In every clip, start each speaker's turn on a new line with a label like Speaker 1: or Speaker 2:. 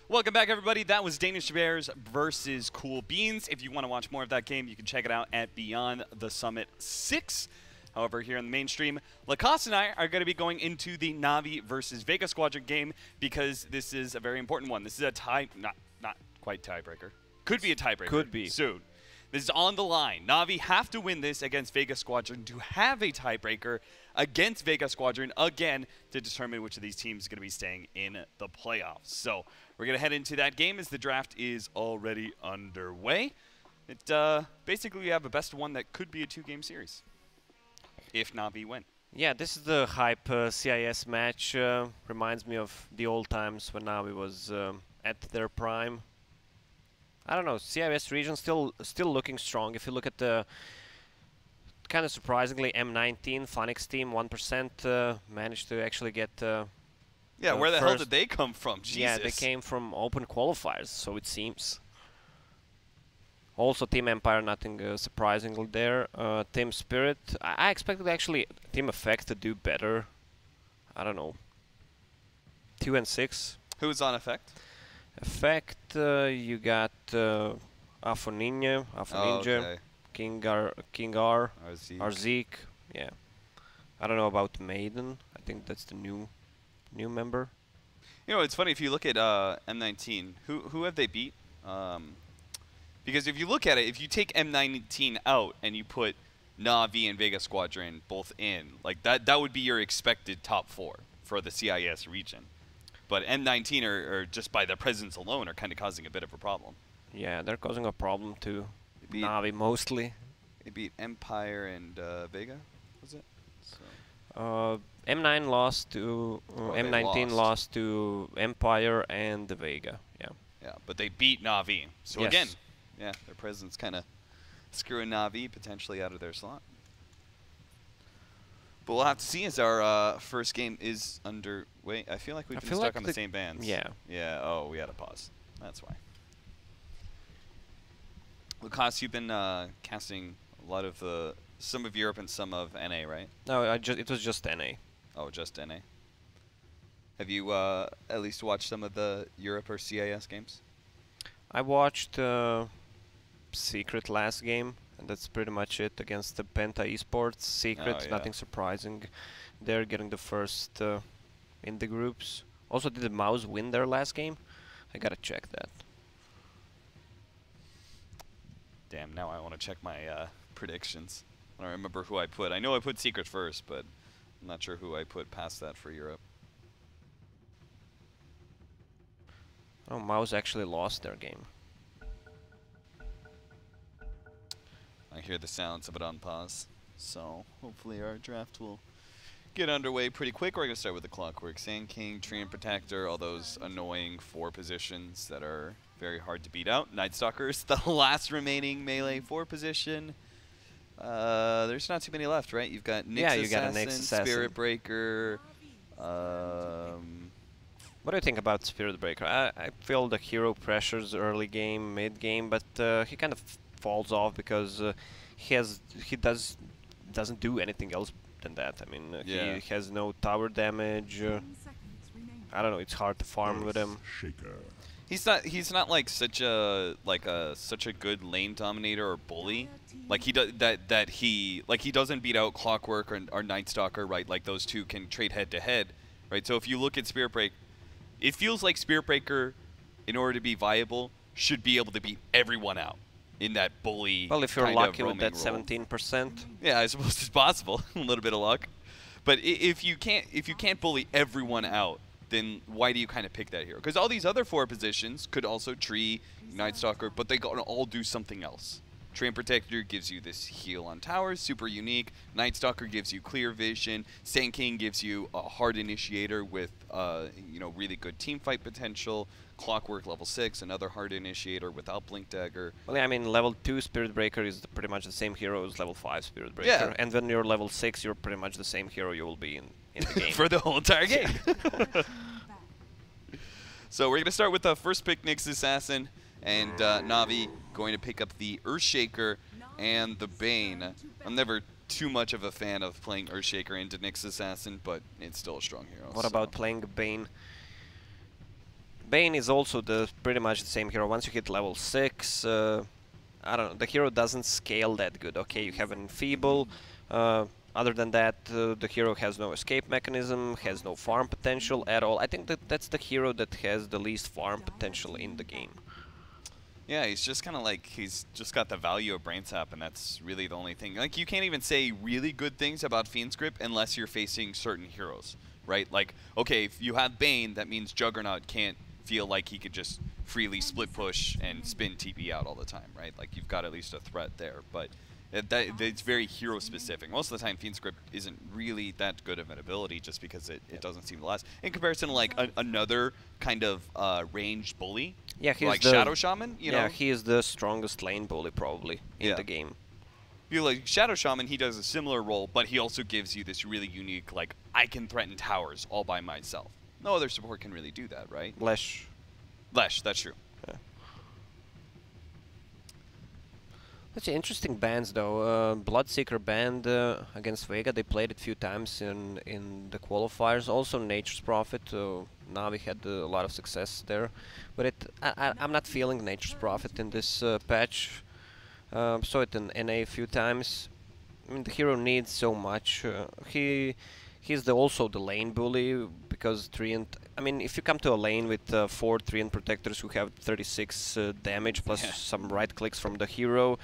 Speaker 1: Welcome back, everybody. That was Danish Bears versus Cool Beans. If you want to watch more of that game, you can check it out at Beyond the Summit 6. However, here on the mainstream, Lacoste and I are going to be going into the NaVi versus Vega Squadron game because this is a very important one. This is a tie, not quite tiebreaker. Could be a tiebreaker.
Speaker 2: Could be.
Speaker 1: Soon. This is on the line. NaVi have to win this against Vega Squadron to have a tiebreaker against Vega Squadron again to determine which of these teams is going to be staying in the playoffs. So we're going to head into that game as the draft is already underway. Basically, we have a best of one that could be a two-game series if NaVi win.
Speaker 2: Yeah, this is the hype CIS match. Reminds me of the old times when NaVi was at their prime. I don't know, CIS region still looking strong. If you look at the kind of surprisingly M19 Phoenix team, 1% managed to actually get.
Speaker 1: Yeah, where the hell did they come from? Jesus.
Speaker 2: Yeah, they came from open qualifiers, so it seems. Also, Team Empire, nothing surprising there. Team Spirit, I expected actually Team Effect to do better. I don't know. 2 and 6.
Speaker 1: Who's on Effect?
Speaker 2: Effect, you got Afoninja,
Speaker 1: okay.
Speaker 2: King R,
Speaker 1: Arzik.
Speaker 2: yeah. I don't know about Maiden. I think that's the new member.
Speaker 1: You know, it's funny if you look at M19. Who have they beat? Because if you look at it, if you take M19 out and you put NaVi and Vega Squadron both in, like that would be your expected top 4 for the CIS region. But M19 are just by their presence alone are kind of causing a bit of a problem.
Speaker 2: Yeah, they're causing a problem to NaVi mostly.
Speaker 1: They beat Empire and Vega, was it?
Speaker 2: So. M9 lost to M19 lost to Empire and the Vega. Yeah.
Speaker 1: Yeah, but they beat NaVi. So
Speaker 2: yes.
Speaker 1: Again, yeah, their presence kind of screwing NaVi potentially out of their slot. But we'll have to see as our first game is underway. I feel like we've been stuck on the same bands.
Speaker 2: Yeah.
Speaker 1: Yeah, oh, we had to pause. That's why. Lacoste, you've been casting a lot of some of Europe and some of NA, right?
Speaker 2: No, it was just NA.
Speaker 1: Oh, just NA. Have you at least watched some of the Europe or CIS games?
Speaker 2: I watched Secret last game, and that's pretty much it against the Penta Esports. Secret, nothing surprising. They're getting the first in the groups. Also, did the Mouse win their last game? I gotta check that.
Speaker 1: Damn, now I want to check my predictions. I don't remember who I put. I know I put Secret first, but I'm not sure who I put past that for Europe.
Speaker 2: Oh, Mouse actually lost their game.
Speaker 1: I hear the sounds of it on pause. So hopefully our draft will get underway pretty quick. We're going to start with the Clockwork Sand King, Tree and Protector, all those annoying 4 positions that are very hard to beat out. Night Stalker's the last remaining melee 4 position. There's not too many left, right? You've got Nyx Assassin, Spirit Breaker.
Speaker 2: What do you think about Spirit Breaker? I feel the hero pressures early game, mid game, but he kind of falls off because he doesn't do anything else than that. I mean, he has no tower damage. I don't know. It's hard to farm with him.
Speaker 1: He's not like such a good lane dominator or bully. Like he doesn't beat out Clockwork or Night Stalker, right? Like those two can trade head to head, right? So if you look at Spirit Break, it feels like Spirit Breaker, in order to be viable, should be able to beat everyone out in that bully.
Speaker 2: Well, if you're lucky with that 17%.
Speaker 1: Yeah, I suppose it's possible. A little bit of luck, but if you can't bully everyone out, then why do you kind of pick that hero? Because all these other 4 positions could also tree Night Stalker, but they gotta all do something else. Tree and Protector gives you this heal on towers, super unique. Night Stalker gives you clear vision. Sand King gives you a hard initiator with really good team fight potential. Clockwork level 6, another hard initiator without Blink Dagger.
Speaker 2: Well, yeah, I mean, level 2 Spirit Breaker is pretty much the same hero as level 5 Spirit Breaker.
Speaker 1: Yeah.
Speaker 2: And when you're level 6, you're pretty much the same hero you will be in the game.
Speaker 1: For the whole entire game. So we're going to start with the first pick, Nyx Assassin, and NaVi going to pick up the Earthshaker and the Bane. I'm never too much of a fan of playing Earthshaker into Nyx Assassin, but it's still a strong hero.
Speaker 2: What about playing Bane? Bane is also pretty much the same hero. Once you hit level 6, I don't know, the hero doesn't scale that good. Okay, you have an Enfeeble. Other than that, the hero has no escape mechanism, has no farm potential at all. I think that's the hero that has the least farm potential in the game.
Speaker 1: Yeah, he's just kind of like, he's just got the value of Brain Sap, and that's really the only thing. Like, you can't even say really good things about Fiend's Grip unless you're facing certain heroes, right? Like, okay, if you have Bane, that means Juggernaut can't feel like he could just freely split push and spin TP out all the time, right? Like, you've got at least a threat there, but it's very hero specific. Most of the time, Fiend's Grip isn't really that good of an ability just because it doesn't seem to last. In comparison to like another kind of ranged bully,
Speaker 2: yeah, he's
Speaker 1: like Shadow Shaman, you know?
Speaker 2: Yeah, he is the strongest lane bully probably in the game.
Speaker 1: You like Shadow Shaman, he does a similar role, but he also gives you this really unique, like, I can threaten towers all by myself. No other support can really do that, right?
Speaker 2: Lesh,
Speaker 1: that's true.
Speaker 2: Yeah. That's interesting bans though. Bloodseeker banned against Vega. They played it a few times in the qualifiers. Also Nature's Prophet. NaVi had a lot of success there, but I'm not feeling Nature's Prophet in this patch. Saw it in NA a few times. I mean, the hero needs so much. He's also the lane bully because Treant. I mean, if you come to a lane with 4 Treant protectors who have 36 damage plus some right clicks from the hero,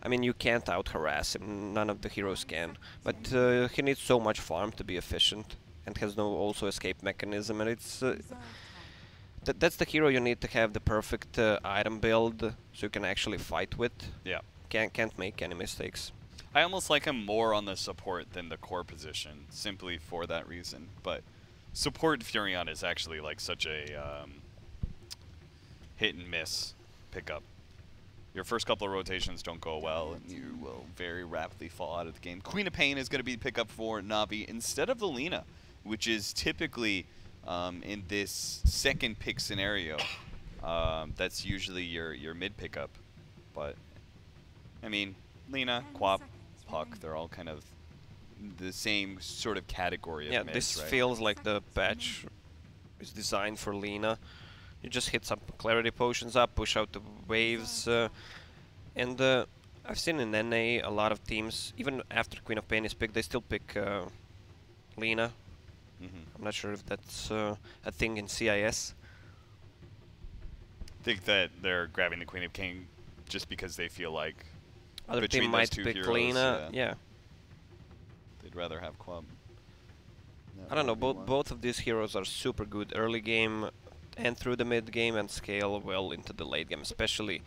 Speaker 2: I mean, you can't out-harass him. None of the heroes can. But he needs so much farm to be efficient, and has no also escape mechanism. And it's that's the hero you need to have the perfect item build, so you can actually fight with.
Speaker 1: Yeah.
Speaker 2: Can't make any mistakes.
Speaker 1: I almost like him more on the support than the core position, simply for that reason. But support Furion is actually like such a hit and miss pickup. Your first couple of rotations don't go well, and you will very rapidly fall out of the game. Queen of Pain is going to be the pickup for NaVi instead of the Lina, which is typically in this second pick scenario. That's usually your mid pickup. But, I mean, Lina, Quap, Puck, they're all kind of the same sort of category of mids,
Speaker 2: this
Speaker 1: right?
Speaker 2: feels like the patch is designed for Lina. You just hit some clarity potions up, push out the waves, and I've seen in NA a lot of teams, even after Queen of Pain is picked, they still pick Lina. I'm not sure if that's a thing in CIS.
Speaker 1: I think that they're grabbing the Queen of King just because they feel like
Speaker 2: Other
Speaker 1: between
Speaker 2: team
Speaker 1: those
Speaker 2: might
Speaker 1: two
Speaker 2: pick
Speaker 1: heroes,
Speaker 2: Lina, yeah.
Speaker 1: They'd rather have Quab.
Speaker 2: I don't know, both of these heroes are super good early game and through the mid game, and scale well into the late game, especially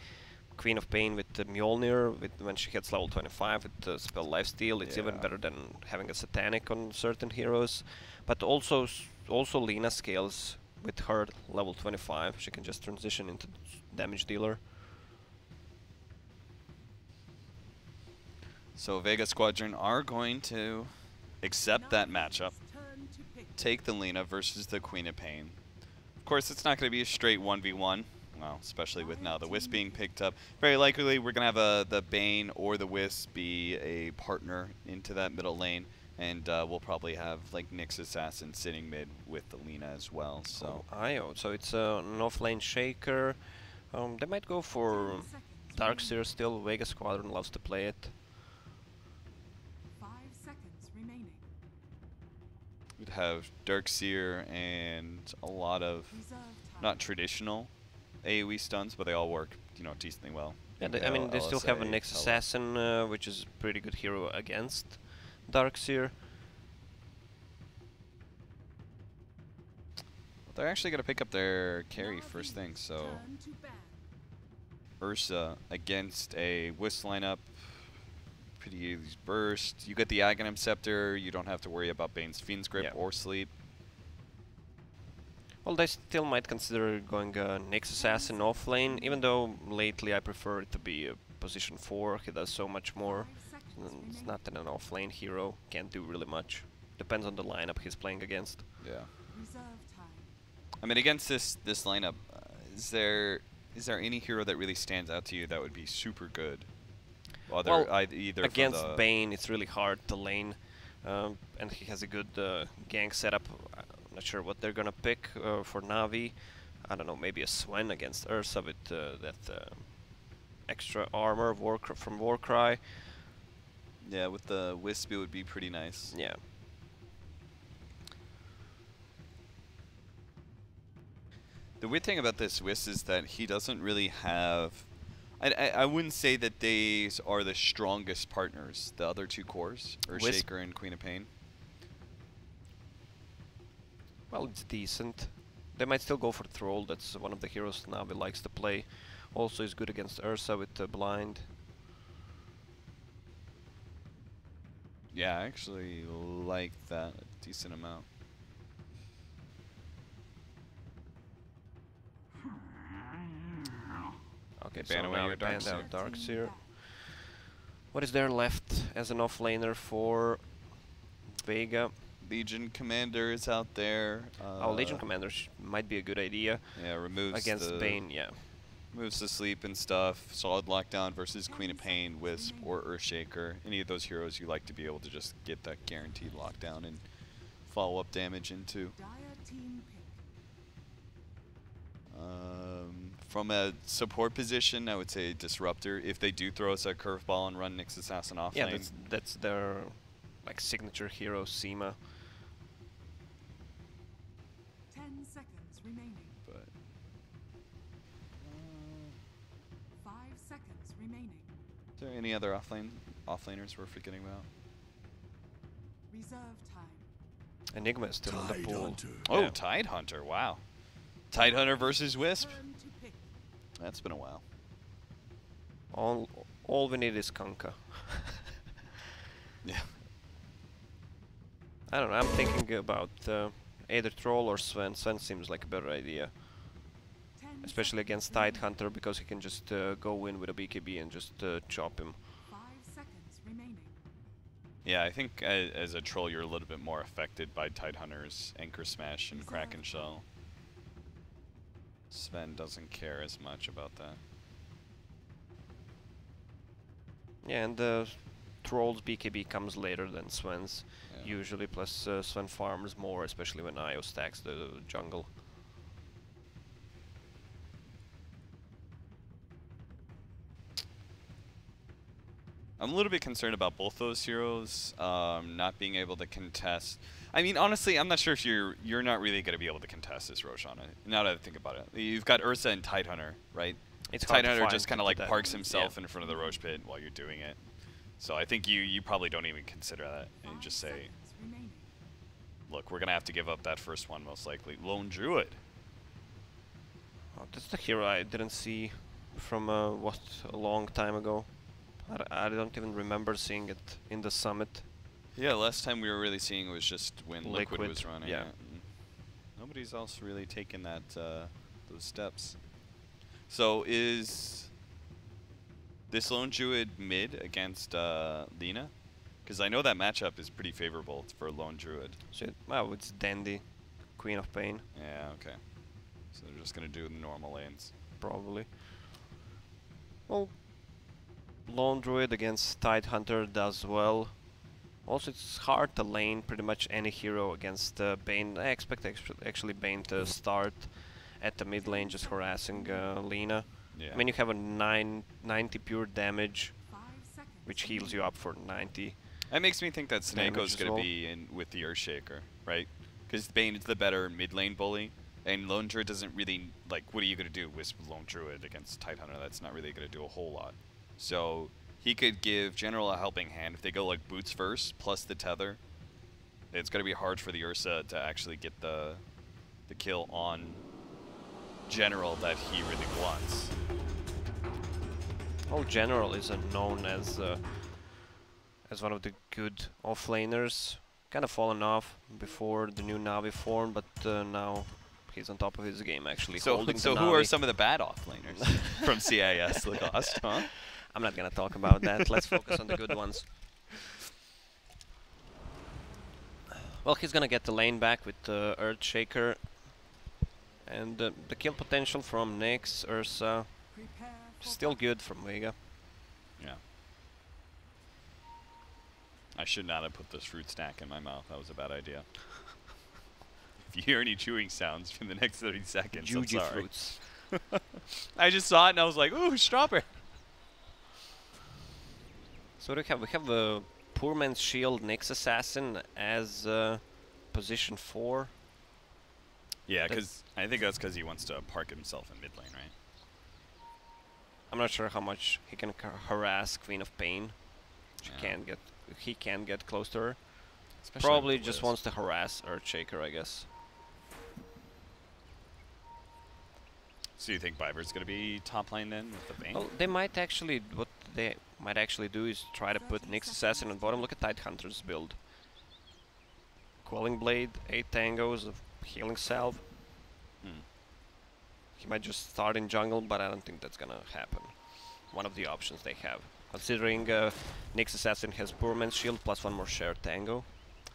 Speaker 2: Queen of Pain with Mjolnir, when she hits level 25 with spell Lifesteal. It's even better than having a Satanic on certain heroes. But also Lina scales with her level 25. She can just transition into damage dealer.
Speaker 1: So Vega Squadron are going to accept that matchup, take the Lina versus the Queen of Pain. Of course, it's not going to be a straight 1v1, well, especially with now the Wisp being picked up. Very likely we're going to have the Bane or the Wisp be a partner into that middle lane, and we'll probably have like Nyx Assassin sitting mid with the Lina as well. So
Speaker 2: IO, so it's an off-lane Shaker. They might go for Darkseer still. Vega Squadron loves to play it.
Speaker 3: 5 seconds remaining.
Speaker 1: we'd have Darkseer and a lot of not traditional AoE stuns, but they all work, you know, decently well.
Speaker 2: Yeah, I mean, they still have a Nyx Assassin, which is a pretty good hero against Darkseer.
Speaker 1: They're actually going to pick up their carry first thing, so Ursa against a Wisp lineup. Pretty easy burst. You get the Aghanim Scepter, you don't have to worry about Bane's Fiend's Grip or Sleep.
Speaker 2: Well, they still might consider going Nyx Assassin off lane, even though lately I prefer it to be a position 4. He does so much more. It's not an off lane hero, can't do really much. Depends on the lineup he's playing against.
Speaker 1: Yeah. I mean, against this lineup, is there any hero that really stands out to you that would be super good?
Speaker 2: Well,
Speaker 1: either
Speaker 2: against Bane, it's really hard to lane, and he has a good gank setup. I'm not sure what they're gonna pick for NaVi. I don't know, maybe a Sven against Ursa with that extra armor from Warcry.
Speaker 1: Yeah, with the Wisp it would be pretty nice.
Speaker 2: Yeah.
Speaker 1: The weird thing about this Wisp is that he doesn't really have... I wouldn't say that these are the strongest partners, the other two cores, Earthshaker and Queen of Pain.
Speaker 2: Well, it's decent. They might still go for Thrall, that's one of the heroes NaVi likes to play. Also is good against Ursa with Blind.
Speaker 1: Yeah, I actually like that a decent amount.
Speaker 2: Okay,
Speaker 1: ban
Speaker 2: so
Speaker 1: away
Speaker 2: now
Speaker 1: your
Speaker 2: we banned
Speaker 1: Darkseer.
Speaker 2: out Darkseer. What is there left as an offlaner for Vega?
Speaker 1: Legion Commander is out there.
Speaker 2: Oh, Legion Commander might be a good idea.
Speaker 1: Yeah, removes
Speaker 2: against
Speaker 1: the
Speaker 2: Bane, yeah.
Speaker 1: moves the sleep and stuff. Solid Lockdown versus Queen of Pain, Wisp, or Earthshaker. Any of those heroes you like to be able to just get that guaranteed lockdown and follow-up damage into.
Speaker 3: Dire team pick.
Speaker 1: From a support position, I would say Disruptor. If they do throw us a curveball and run Nyx Assassin off
Speaker 2: Yeah,
Speaker 1: lane.
Speaker 2: that's their like signature hero, Seema.
Speaker 3: 10 seconds remaining.
Speaker 1: But
Speaker 3: 5 seconds remaining.
Speaker 1: is there any other offlaners we're forgetting about?
Speaker 3: Reserve time.
Speaker 2: Enigma is still in the pool.
Speaker 1: Oh,
Speaker 2: Yeah.
Speaker 1: Tidehunter, wow. Tidehunter versus Wisp.
Speaker 3: Turn to pick.
Speaker 1: That's been a while.
Speaker 2: All we need is Kanka.
Speaker 1: Yeah.
Speaker 2: I don't know, I'm thinking about either Troll or Sven. Sven seems like a better idea.
Speaker 3: 10
Speaker 2: Especially against
Speaker 3: seconds
Speaker 2: Tidehunter, because he can just go in with a BKB and just chop him.
Speaker 3: 5 seconds remaining.
Speaker 1: Yeah, I think as a troll you're a little bit more affected by Tidehunter's Anchor Smash and Kraken Shell. Sven doesn't care as much about that.
Speaker 2: Yeah, and Troll's BKB comes later than Sven's,
Speaker 1: Yeah.
Speaker 2: usually, plus Sven farms more, especially when Io stacks the jungle.
Speaker 1: I'm a little bit concerned about both those heroes not being able to contest. I mean, honestly, I'm not sure if you're not really going to be able to contest this, Roshan. Now that I think about it, you've got Ursa and Tidehunter, right?
Speaker 2: It's hard to
Speaker 1: Tidehunter
Speaker 2: find
Speaker 1: just kind of
Speaker 2: people
Speaker 1: like
Speaker 2: that-
Speaker 1: parks himself
Speaker 2: yeah.
Speaker 1: in front of the Roach Pit while you're doing it. So I think you probably don't even consider that, and you
Speaker 3: 5
Speaker 1: just say,
Speaker 3: seconds remaining.
Speaker 1: look, we're gonna have to give up that first one most likely. Lone Druid.
Speaker 2: Oh, that's the hero I didn't see from what, a long time ago. I don't even remember seeing it in the summit.
Speaker 1: Yeah, last time we were really seeing it was just when Liquid
Speaker 2: Liquid,
Speaker 1: was running
Speaker 2: yeah.
Speaker 1: it. And nobody's else really taken that those steps. So is this Lone Druid mid against Lina? Because I know that matchup is pretty favorable for Lone Druid.
Speaker 2: So well, it's Dandy, Queen of Pain,
Speaker 1: Yeah, okay. So they're just gonna do the normal lanes.
Speaker 2: probably. Well, Lone Druid against Tidehunter does well. Also, it's hard to lane pretty much any hero against Bane. I expect actually Bane to start at the mid lane, just harassing Lina.
Speaker 1: Yeah.
Speaker 2: I mean, you have a 90 pure damage,
Speaker 3: 5 seconds.
Speaker 2: which heals you up for 90.
Speaker 1: That makes me think that
Speaker 2: Damage
Speaker 1: Snakeo's
Speaker 2: as
Speaker 1: gonna
Speaker 2: well.
Speaker 1: be in with the Earthshaker, right? Because Bane is the better mid lane bully, and Lone Druid doesn't really like. What are you gonna do with Lone Druid against Tidehunter? That's not really gonna do a whole lot. So he could give General a helping hand if they go like boots first plus the tether. It's gonna be hard for the Ursa to actually get the kill on General that he really wants.
Speaker 2: Well, General is known as one of the good offlaners. Kind of fallen off before the new NaVi form, but now he's on top of his game actually.
Speaker 1: So
Speaker 2: holding
Speaker 1: so
Speaker 2: the
Speaker 1: who are
Speaker 2: Na'Vi.
Speaker 1: some of the bad offlaners from CIS Lacoste, huh?
Speaker 2: I'm not gonna talk about that. Let's focus on the good ones. Well, he's gonna get the lane back with Earthshaker, and the kill potential from Nyx, Ursa,
Speaker 3: Prepare for
Speaker 2: still good from Vega.
Speaker 1: Yeah. I should not have put this fruit snack in my mouth. That was a bad idea. If you hear any chewing sounds for the next 30 seconds, I'm
Speaker 2: Juji
Speaker 1: sorry.
Speaker 2: fruits.
Speaker 1: I just saw it and I was like, ooh, strawberry.
Speaker 2: So we have a Poor Man's Shield Nyx Assassin as position 4.
Speaker 1: Yeah, because I think that's because he wants to park himself in mid lane, right?
Speaker 2: I'm not sure how much he can harass Queen of Pain. He can't get close to her.
Speaker 1: Especially
Speaker 2: Probably
Speaker 1: with
Speaker 2: just
Speaker 1: Wiz.
Speaker 2: wants to harass Earthshaker, I guess.
Speaker 1: So you think Viper's going to be top lane then with the Vayne?
Speaker 2: Well, they might actually, what they might actually do is try to put Nyx Assassin on bottom. Look at Tidehunter's build. Quelling Blade, 8 tangos of Healing Salve. He might just start in jungle, but I don't think that's gonna happen. One of the options they have. Considering Nyx Assassin has Poor Man's Shield plus 1 more shared tango.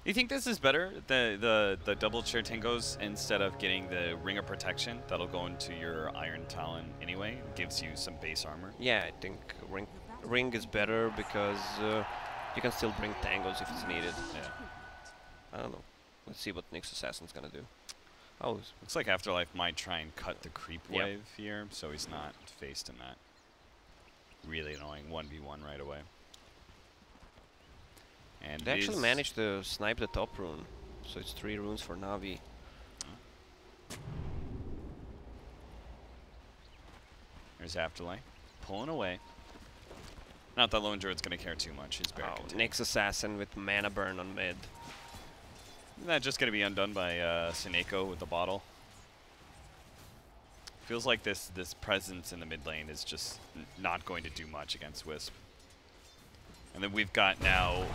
Speaker 1: You think this is better, the double share tangos, instead of getting the Ring of Protection that'll go into your Iron Talon anyway? Gives you some base armor.
Speaker 2: Yeah, I think Ring is better because you can still bring tangos if it's needed.
Speaker 1: Yeah.
Speaker 2: I don't know. Let's see what Nyx Assassin's gonna do. Oh,
Speaker 1: Looks like Afterlife might try and cut the creep
Speaker 2: Yep.
Speaker 1: wave here, so he's not faced in that really annoying 1v1 right away. And
Speaker 2: they actually managed to snipe the top rune, so it's 3 runes for NaVi.
Speaker 1: There's Afterlife, pulling away. Not that Lone Druid's gonna care too much. He's very contained.
Speaker 2: Nyx Assassin with mana burn on mid.
Speaker 1: Isn't that just gonna be undone by Seneko with the bottle? Feels like this presence in the mid lane is just not going to do much against Wisp. And then we've got now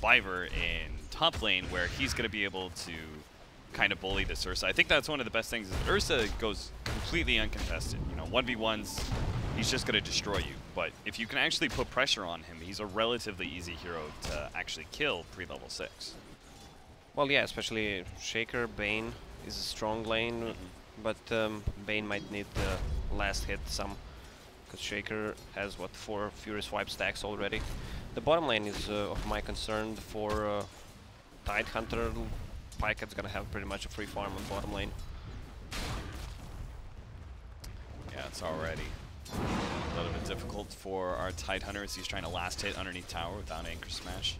Speaker 1: Viper in top lane where he's going to be able to kind of bully this Ursa. I think that's one of the best things is Ursa goes completely uncontested. You know, 1v1s, he's just going to destroy you. But if you can actually put pressure on him, he's a relatively easy hero to actually kill pre-level 6.
Speaker 2: Well, yeah, especially Shaker, Bane is a strong lane, but Bane might need the last hit some, because Shaker has, what, 4 Furious Wipe stacks already. The bottom lane is of my concern for Tidehunter. Pyket's gonna have pretty much a free farm on bottom lane.
Speaker 1: Yeah, it's already a little bit difficult for our Tidehunter as he's trying to last hit underneath tower without Anchor Smash.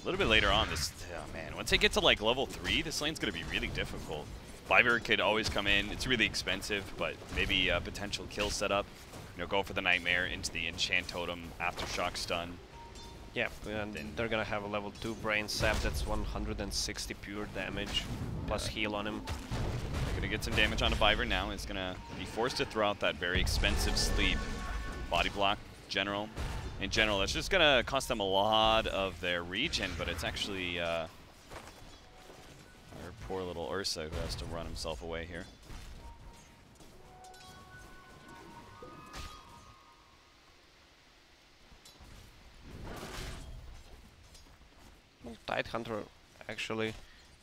Speaker 1: A little bit later on, oh man, once they get to like level 3, this lane's going to be really difficult. Viper could always come in. It's really expensive, but maybe a potential kill setup. You know, go for the Nightmare into the Enchant Totem, Aftershock stun.
Speaker 2: Yeah, and they're gonna have a level 2 Brain Sap that's 160 pure damage, plus heal on him.
Speaker 1: They're going to get some damage onto Viper now. He's going to be forced to throw out that very expensive sleep. Body block, General. In general, that's just going to cost them a lot of their regen, but it's actually our poor little Ursa who has to run himself away here.
Speaker 2: Well, Tidehunter actually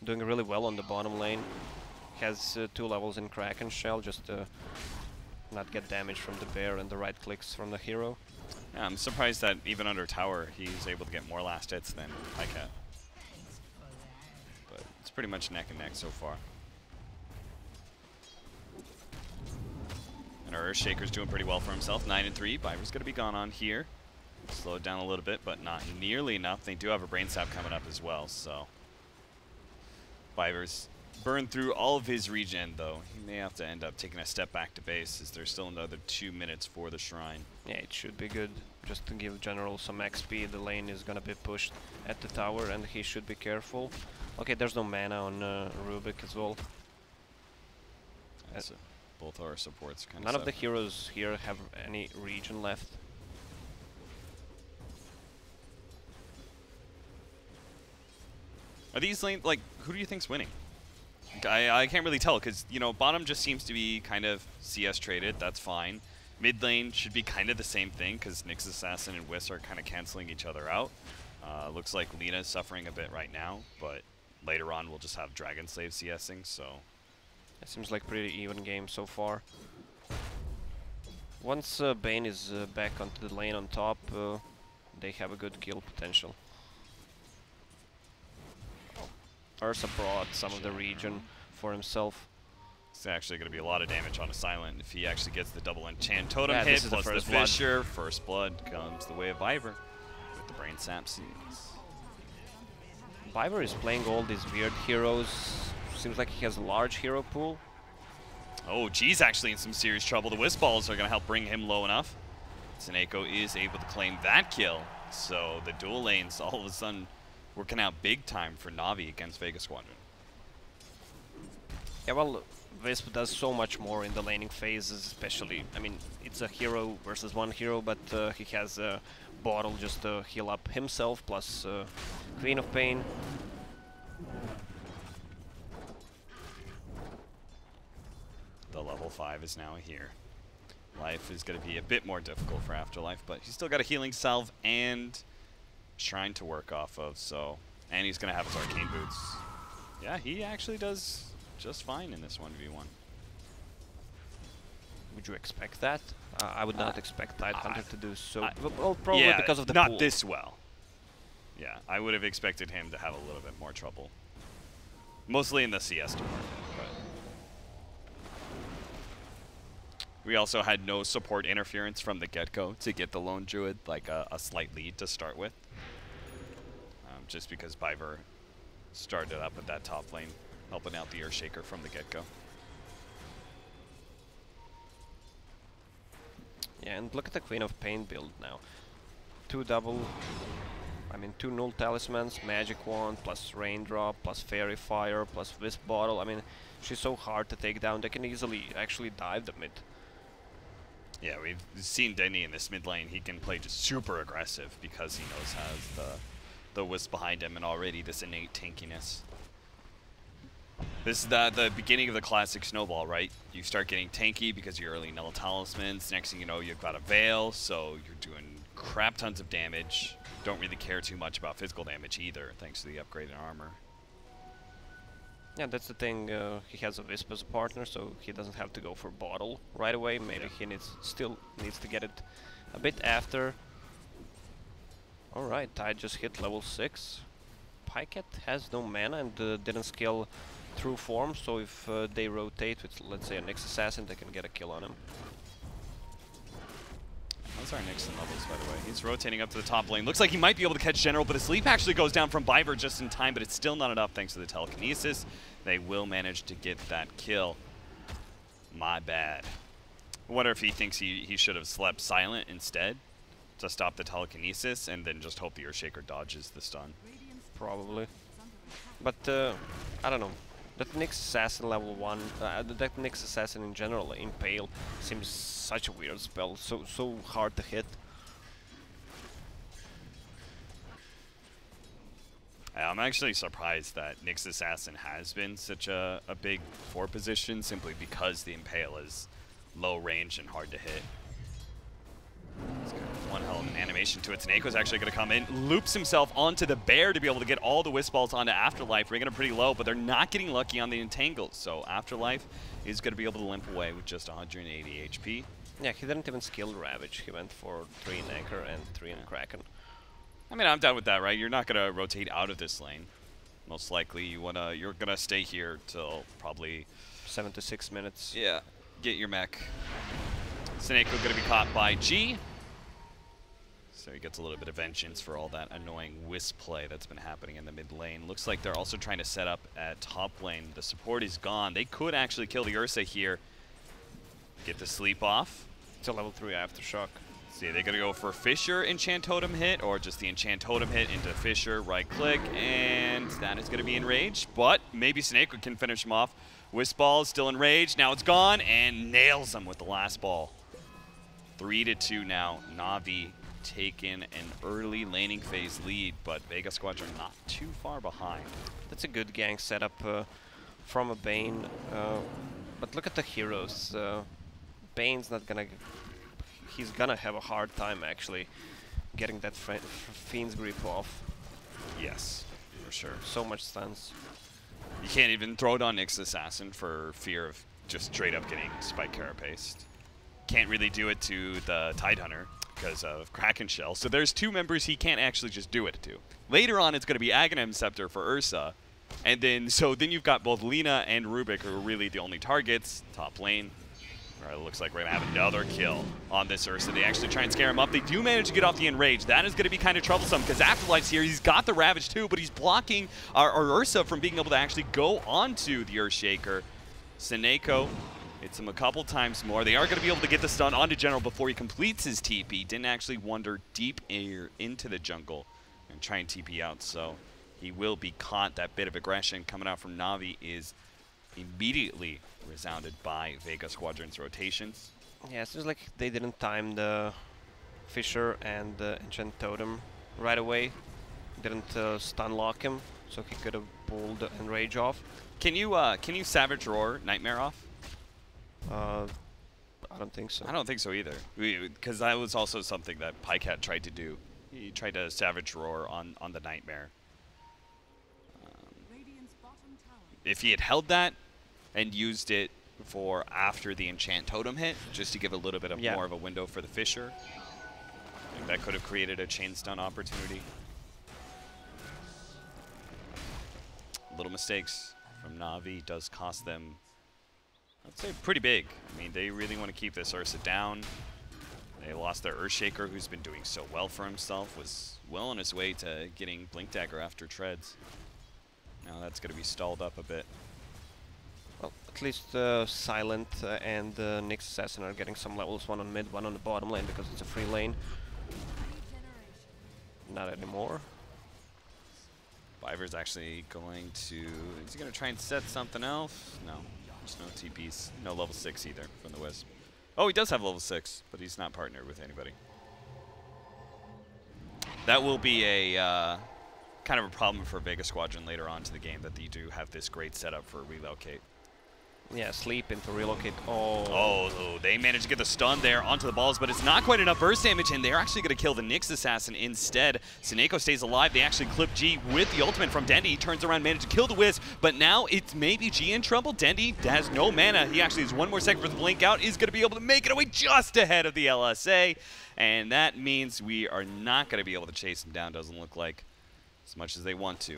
Speaker 2: doing really well on the bottom lane. Has 2 levels in Kraken Shell just to not get damage from the bear and the right clicks from the hero.
Speaker 1: Yeah, I'm surprised that even under tower, he's able to get more last hits than Pycat. But it's pretty much neck and neck so far. And our Earthshaker's doing pretty well for himself, 9 and 3. Viper's going to be gone on here. Slow it down a little bit, but not nearly enough. They do have a Brain Sap coming up as well, so Viper's burned through all of his regen, though. He may have to end up taking a step back to base, as there's still another 2 minutes for the Shrine.
Speaker 2: Yeah, it should be good. Just to give General some XP, the lane is gonna be pushed at the tower, and he should be careful. Okay, there's no mana on Rubik as well.
Speaker 1: So both our supports kind of.
Speaker 2: None of the heroes here have any regen left.
Speaker 1: Are these lanes, like, who do you think's winning? I can't really tell, because, you know, bottom just seems to be kind of CS traded, that's fine. Mid lane should be kind of the same thing, because Nyx Assassin and Whis are kind of canceling each other out. Looks like Lina's suffering a bit right now, but later on we'll just have Dragon Slave CSing, so.
Speaker 2: It seems like pretty even game so far. Once Bane is back onto the lane on top, they have a good kill potential. Ursa brought some of the region for himself.
Speaker 1: It's actually going to be a lot of damage on a Silent if he actually gets the double enchant totem
Speaker 2: Yeah,
Speaker 1: hit
Speaker 2: this is
Speaker 1: plus
Speaker 2: the
Speaker 1: the
Speaker 2: first blood.
Speaker 1: Fissure. First blood comes the way of Viver with the Brain Sap Seeds.
Speaker 2: Viver is playing all these weird heroes. Seems like he has a large hero pool.
Speaker 1: Oh, G's actually in some serious trouble. The Wisp Balls are going to help bring him low enough. Seneko is able to claim that kill. So the dual lanes all of a sudden working out big time for NaVi against Vega Squadron.
Speaker 2: Yeah, well, Wisp does so much more in the laning phases, especially. I mean, it's a hero versus one hero, but he has a bottle just to heal up himself, plus Queen of Pain.
Speaker 1: The level 5 is now here. Life is going to be a bit more difficult for Afterlife, but he's still got a healing salve and Shrine to work off of, so... And he's going to have his Arcane Boots. Yeah, he actually does just fine in this 1v1.
Speaker 2: Would you expect that? I would not expect Tidehunter to do so. Well, probably
Speaker 1: yeah,
Speaker 2: because of the
Speaker 1: not
Speaker 2: pool.
Speaker 1: this well. Yeah, I would have expected him to have a little bit more trouble. Mostly in the CS department, but... We also had no support interference from the get-go to get the Lone Druid like a slight lead to start with. Just because Viver started up at that top lane, helping out the Earthshaker from the get-go.
Speaker 2: Yeah, and look at the Queen of Pain build now. Two null talismans, magic wand, plus raindrop, plus fairy fire, plus wisp bottle. I mean, she's so hard to take down. They can easily actually dive the mid.
Speaker 1: Yeah, we've seen Denny in this mid lane. He can play just super aggressive because he knows has the wisp behind him and already this innate tankiness. This is the beginning of the classic snowball, right? You start getting tanky because you're early null talismans. Next thing you know, you've got a veil, so you're doing crap tons of damage. Don't really care too much about physical damage either, thanks to the upgraded armor.
Speaker 2: Yeah, that's the thing. He has a Wisp as a partner, so he doesn't have to go for bottle right away. Maybe he still needs to get it a bit after. Alright, Tide just hit level 6. Pyket has no mana and didn't scale through form, so if they rotate with, let's say, a Nyx Assassin, they can get a kill on him.
Speaker 1: How's our Nyx in levels, by the way? He's rotating up to the top lane. Looks like he might be able to catch General, but his sleep actually goes down from Viver just in time, but it's still not enough thanks to the telekinesis. They will manage to get that kill. My bad. I wonder if he thinks he should have slept silent instead to stop the telekinesis and then just hope the Earthshaker dodges the stun.
Speaker 2: Probably. But, I don't know. That Nyx Assassin level 1, that Nyx Assassin in general, Impale, seems such a weird spell, so hard to hit.
Speaker 1: I'm actually surprised that Nyx Assassin has been such a big 4 position simply because the Impale is low range and hard to hit. It's got one hell of an animation to it. Seneco's actually going to come in, loops himself onto the bear to be able to get all the wisp balls onto Afterlife, bringing him pretty low, but they're not getting lucky on the entangles. So Afterlife is going to be able to limp away with just 180 HP.
Speaker 2: Yeah, he didn't even skill Ravage. He went for 3 in Anchor and 3 in Kraken.
Speaker 1: I mean, I'm down with that, right? You're not going to rotate out of this lane. Most likely, you're going to stay here till probably
Speaker 2: 76 minutes.
Speaker 1: Yeah, get your mech. Seneko going to be caught by G. So he gets a little bit of vengeance for all that annoying wisp play that's been happening in the mid lane. Looks like they're also trying to set up at top lane. The support is gone. They could actually kill the Ursa here. Get the sleep off.
Speaker 2: It's a level 3 Aftershock.
Speaker 1: See, they're going to go for Fissure Enchant Totem hit, or just the Enchant Totem hit into Fissure, right click, and that is going to be enraged. But maybe Seneko can finish him off. Wisp Ball is still enraged. Now it's gone, and nails him with the last ball. 3-2 now. NaVi taking an early laning phase lead, but Vega Squadron not too far behind.
Speaker 2: That's a good gang setup from a Bane. But look at the heroes. Bane's not gonna... He's gonna have a hard time actually getting that Fiend's Grip off.
Speaker 1: Yes, for sure.
Speaker 2: So much stuns.
Speaker 1: You can't even throw it on Nyx Assassin for fear of just straight up getting Spike Carapaced. Can't really do it to the Tidehunter. because of Kraken Shell. So there's 2 members he can't actually just do it to. Later on, it's going to be Aghanim Scepter for Ursa. And then, so then you've got both Lina and Rubik, who are really the only targets. Top lane. All right, it looks like we're going to have another kill on this Ursa. They actually try and scare him up. They do manage to get off the Enrage. That is going to be kind of troublesome because Afterlife's here. He's got the Ravage too, but he's blocking our Ursa from being able to actually go onto the Earthshaker. Seneko hits him a couple times more. They are going to be able to get the stun onto General before he completes his TP. Didn't actually wander deep into the jungle and try and TP out, so he will be caught. That bit of aggression coming out from Navi is immediately resounded by Vega Squadron's rotations.
Speaker 2: Yeah, it seems like they didn't time the Fisher and the Enchant Totem right away. Didn't stun lock him, so he could have pulled the Enrage off.
Speaker 1: Can you Savage Roar Nightmare off?
Speaker 2: I don't think so.
Speaker 1: I don't think so either, because that was also something that Pycat tried to do. He tried to Savage Roar on the Nightmare.
Speaker 3: Radiant's bottom tower.
Speaker 1: If he had held that and used it for after the Enchant Totem hit, just to give a little bit of more of a window for the Fisher, I think that could have created a chain stun opportunity. Little mistakes from Navi does cost them, I'd say, pretty big. I mean, they really want to keep this Ursa down. They lost their Earthshaker, who's been doing so well for himself, was well on his way to getting Blink Dagger after Treads. Now that's going to be stalled up a bit.
Speaker 2: Well, at least Silent and Nyx Assassin are getting some levels, 1 on mid, 1 on the bottom lane because it's a free lane. Not anymore.
Speaker 1: Viver's actually going to... Is he going to try and set something else? No. There's no TPs. No level 6 either from the Wisp. Oh, he does have level 6, but he's not partnered with anybody. That will be a kind of a problem for Vega Squadron later on to the game, that they do have this great setup for relocate.
Speaker 2: Yeah, sleep into relocate. Oh.
Speaker 1: Oh, they managed to get the stun there onto the balls, but it's not quite enough burst damage, and they're actually going to kill the Nyx Assassin instead. Seneko stays alive. They actually clip G with the ultimate from Dendi. He turns around, managed to kill the Wisp, but now it's maybe G in trouble. Dendi has no mana. He actually has 1 more second for the blink out. Is going to be able to make it away just ahead of the LSA, and that means we are not going to be able to chase him down, doesn't look like, as much as they want to.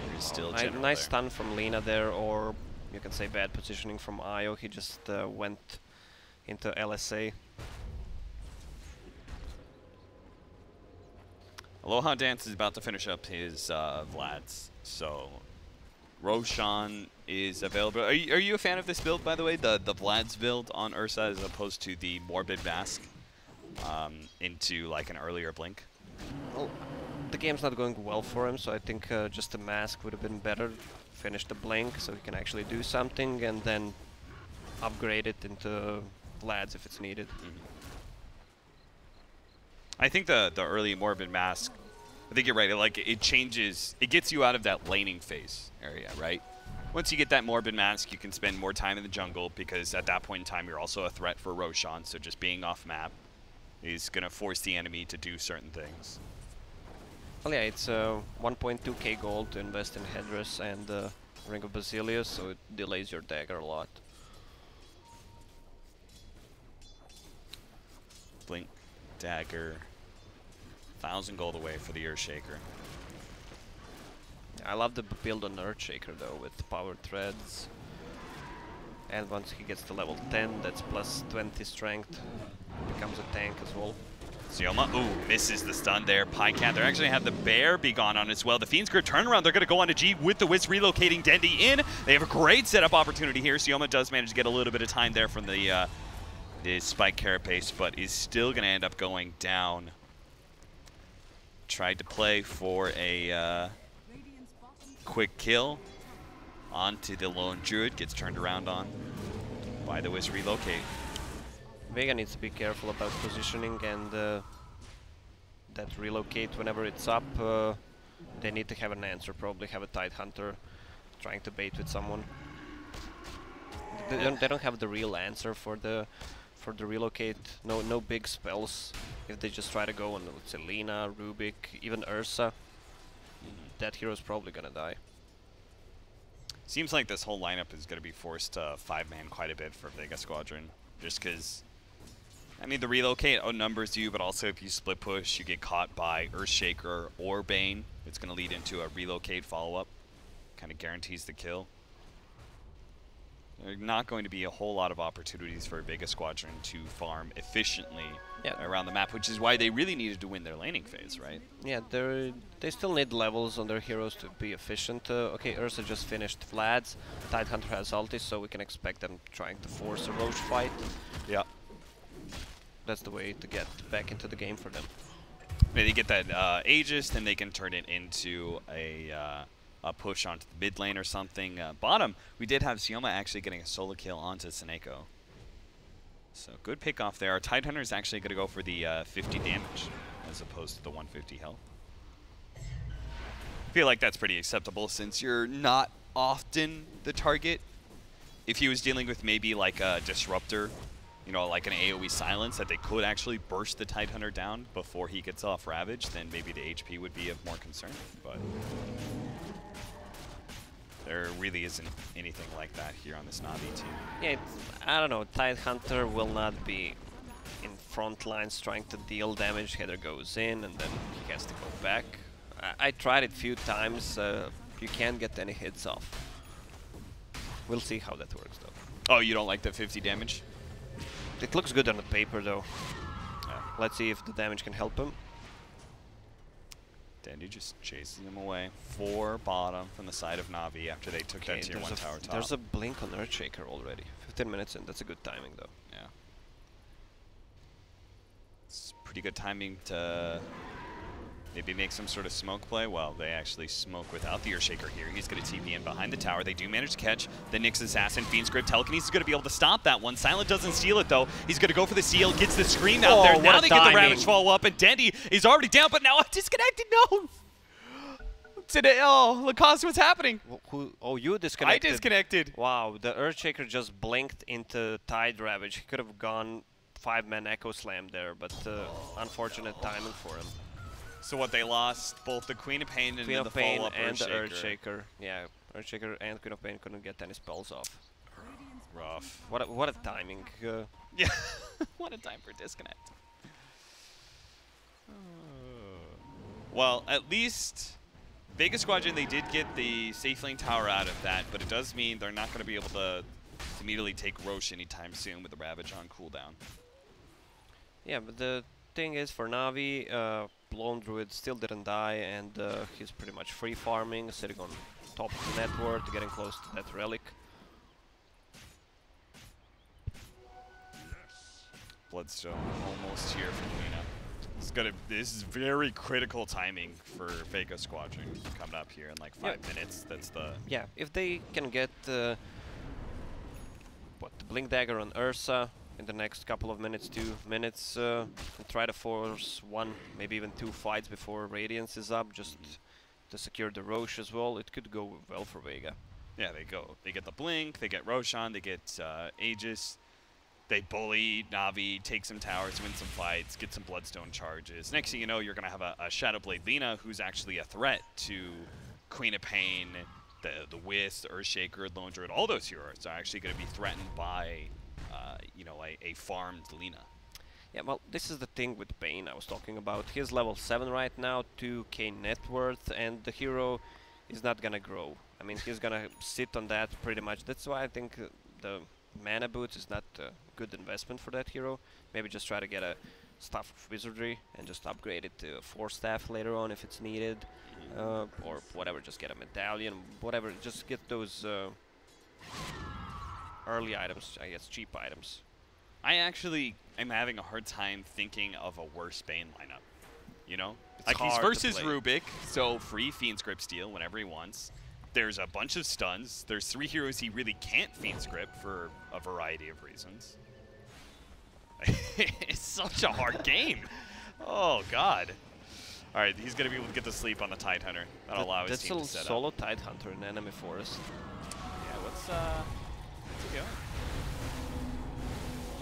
Speaker 1: There's still General
Speaker 2: nice
Speaker 1: there.
Speaker 2: stun from Lina there, or you can say bad positioning from Io. He just went into LSA.
Speaker 1: Aloha Dance is about to finish up his Vlad's, so Roshan is available. Are you a fan of this build, by the way? The Vlad's build on Ursa as opposed to the Morbid Mask into like an earlier blink?
Speaker 2: Well, the game's not going well for him, so I think just the Mask would have been better. Finish the blink so he can actually do something, and then upgrade it into Vlad's if it's needed.
Speaker 1: I think the early Morbid Mask, I think you're right, it changes, it gets you out of that laning phase area, right? Once you get that Morbid Mask, you can spend more time in the jungle, because at that point in time you're also a threat for Roshan, so just being off map is going to force the enemy to do certain things.
Speaker 2: Well, yeah, it's 1.2k gold to invest in Headdress and Ring of Basilius, so it delays your dagger a lot.
Speaker 1: Blink, dagger, 1,000 gold away for the Earthshaker.
Speaker 2: I love the build on Earthshaker though, with power threads. And once he gets to level 10, that's plus 20 strength. Becomes a tank as well.
Speaker 1: Sioma, ooh, misses the stun there. Pycat, they're actually have the Bear be gone on as well. The Fiend's Grip turnaround, they're going to go on to G with the Wisp relocating Dendi in. They have a great setup opportunity here. Sioma does manage to get a little bit of time there from the Spike Carapace, but is still going to end up going down. Tried to play for a quick kill onto the Lone Druid, gets turned around on by the Wisp relocate.
Speaker 2: Vega needs to be careful about positioning and that relocate whenever it's up. They need to have an answer, probably have a Tide Hunter trying to bait with someone. They don't have the real answer for the relocate. No big spells. If they just try to go on, let's say, Lina, Rubik, even Ursa, that hero's probably gonna die.
Speaker 1: Seems like this whole lineup is going to be forced to 5-man quite a bit for Vega Squadron, just because I mean, the relocate outnumbers you, but also if you split push, you get caught by Earthshaker or Bane. It's going to lead into a relocate follow-up. Kind of guarantees the kill. There are not going to be a whole lot of opportunities for Vega Squadron to farm efficiently around the map, which is why they really needed to win their laning phase, right?
Speaker 2: Yeah, they still need levels on their heroes to be efficient. Okay, Ursa just finished Vlad's. Tidehunter has ulti, so we can expect them trying to force a Roche fight.
Speaker 1: Yeah.
Speaker 2: That's the way to get back into the game for them.
Speaker 1: They get that Aegis, then they can turn it into a push onto the mid lane or something. Bottom, we did have Sioma actually getting a solo kill onto Seneko. So good pick off there. Our Tidehunter is actually going to go for the 50 damage as opposed to the 150 health. I feel like that's pretty acceptable since you're not often the target. If he was dealing with maybe like a Disruptor, you know, like an AoE silence that they could actually burst the Tidehunter down before he gets off Ravage, then maybe the HP would be of more concern. But there really isn't anything like that here on this NaVi team.
Speaker 2: Yeah, I don't know. Tidehunter will not be in front lines trying to deal damage. Header goes in and then he has to go back. I tried it a few times. You can't get any hits off. We'll see how that works though.
Speaker 1: Oh, you don't like the 50 damage?
Speaker 2: It looks good on the paper though. Let's see if the damage can help him.
Speaker 1: Dandy just chasing him away. 4 bottom from the side of NaVi after they took that tier 1 tower top.
Speaker 2: There's a blink on Earthshaker already. 15 minutes in, that's a good timing though.
Speaker 1: Yeah. It's pretty good timing to maybe make some sort of smoke play. Well, they actually smoke without the Earthshaker here. He's going to TP in behind the tower. They do manage to catch the Nyx Assassin. Fiend's Grip. Telekinesis is going to be able to stop that one. Silent doesn't steal it, though. He's going to go for the seal. Gets the scream out there. Now they get the Ravage follow up, and Dandy is already down, but now disconnected. No! Today, oh, Lacoste, what's happening?
Speaker 2: Oh, you disconnected.
Speaker 1: I disconnected.
Speaker 2: Wow, the Earthshaker just blinked into Tide Ravage. He could have gone 5-man Echo Slam there, but unfortunate timing for him.
Speaker 1: So what, they lost both the Queen of Pain and the follow-up
Speaker 2: and the
Speaker 1: Earthshaker.
Speaker 2: Yeah, Earthshaker and Queen of Pain couldn't get any spells off.
Speaker 1: Rough.
Speaker 2: What a timing.
Speaker 1: Yeah, what a time for disconnect. Well, at least Vega Squadron, they did get the safe lane tower out of that, but it does mean they're not going to be able to immediately take Roche anytime soon with the Ravage on cooldown.
Speaker 2: Yeah, but the thing is, for NaVi, Blown Druid still didn't die, and he's pretty much free farming, sitting on top of the network, getting close to that relic.
Speaker 1: Bloodstone almost here for Lena. This is very critical timing for Vega Squadron coming up here in like 5 minutes. That's the
Speaker 2: if they can get the Blink Dagger on Ursa in the next couple of minutes, 2 minutes, and try to force 1, maybe even 2 fights before Radiance is up, just to secure the Roche as well. It could go well for Vega.
Speaker 1: Yeah, they get the Blink, they get Roshan, they get Aegis. They bully NaVi, take some towers, win some fights, get some Bloodstone charges. Next thing you know, you're going to have a Shadowblade Lena who's actually a threat to Queen of Pain, the Wisp, the Earthshaker, Lone Druid. All those heroes are actually going to be threatened by, you know, a farmed Lena.
Speaker 2: Yeah, well, this is the thing with Bane I was talking about. He's level 7 right now, 2k net worth, and the hero is not going to grow. I mean, he's going to sit on that pretty much. That's why I think the Mana Boots is not a good investment for that hero. Maybe just try to get a Staff of Wizardry and just upgrade it to a 4-staff later on if it's needed. Or whatever, just get a medallion, whatever, just get those early items, I guess, cheap items.
Speaker 1: I actually am having a hard time thinking of a worse Bane lineup, you know?
Speaker 2: It's
Speaker 1: like, he's
Speaker 2: hard
Speaker 1: versus
Speaker 2: to play.
Speaker 1: Rubik, so free Fiend's Grip steal whenever he wants. There's a bunch of stuns. There's 3 heroes he really can't Fiend's Grip for a variety of reasons. It's such a hard game. Oh, God. All right, he's going to be able to get to sleep on the Tidehunter. That'll allow his team to set up.
Speaker 2: That's a solo Tidehunter in enemy forest.
Speaker 1: Yeah, what's he going?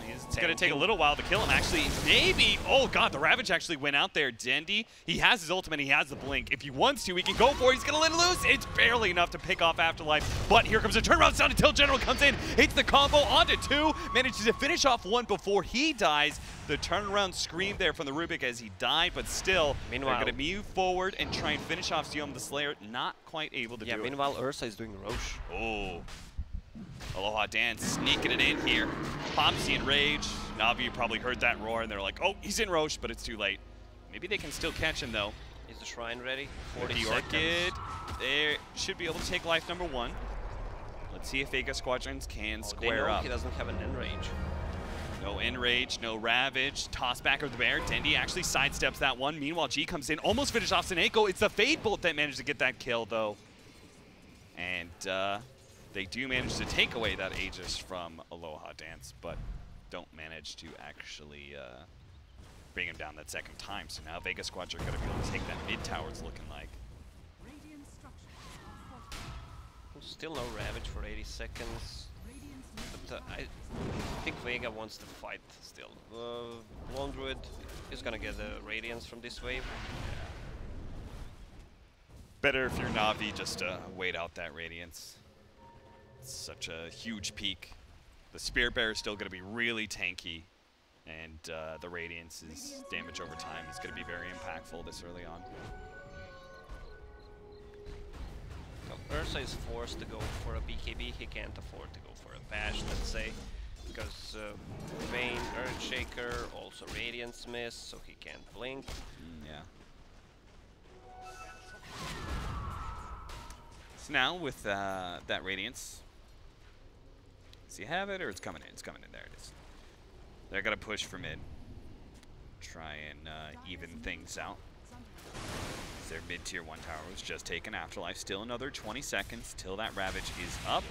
Speaker 1: He is It's going to take a little while to kill him, actually. Maybe. Oh, God, the Ravage actually went out there. Dendy, he has his ultimate. He has the blink. If he wants to, he can go for it. He's going to let it loose. It's barely enough to pick off Afterlife. But here comes a turnaround sound until General comes in. Hits the combo onto 2. Manages to finish off 1 before he dies. The turnaround scream there from the Rubik as he died, but still,
Speaker 2: meanwhile,
Speaker 1: they're going to move forward and try and finish off Siom the Slayer. Not quite able to do it.
Speaker 2: Yeah, meanwhile, Ursa is doing Roche.
Speaker 1: Oh. Aloha Dance sneaking it in here. Popsy in rage. NaVi, you probably heard that roar, and they're like, oh, he's in Roche, but it's too late. Maybe they can still catch him, though.
Speaker 2: Is the Shrine ready?
Speaker 1: 40 the Orchid. They should be able to take life number 1. Let's see if Vega Squadrons can square up.
Speaker 2: He doesn't have an Enrage.
Speaker 1: No Enrage, no Ravage. Toss back of the Bear. Dendy actually sidesteps that one. Meanwhile, G comes in, almost finished off Seneko. It's the Fade Bolt that managed to get that kill, though. And they do manage to take away that Aegis from Aloha Dance, but don't manage to actually bring him down that second time. So now Vega Squadron are going to be able to take that mid tower, it's looking like.
Speaker 3: Radiant structures.
Speaker 2: Still no Ravage for 80 seconds. But I think Vega wants to fight still. Lone Druid is going to get the Radiance from this wave.
Speaker 1: Better if you're NaVi just to wait out that Radiance. It's such a huge peak. The Spear Bear is still going to be really tanky, and the Radiance's damage over time is going to be very impactful this early on.
Speaker 2: So Ursa is forced to go for a BKB. He can't afford to go for a Bash, let's say, because Vayne, Earthshaker, also Radiance miss, so he can't blink.
Speaker 1: Yeah. So now with that Radiance, does he have it or it's coming in? It's coming in. There it is. They're going to push for mid. Try and even things out. Their mid-tier 1 tower was just taken. Afterlife still another 20 seconds till that Ravage is up.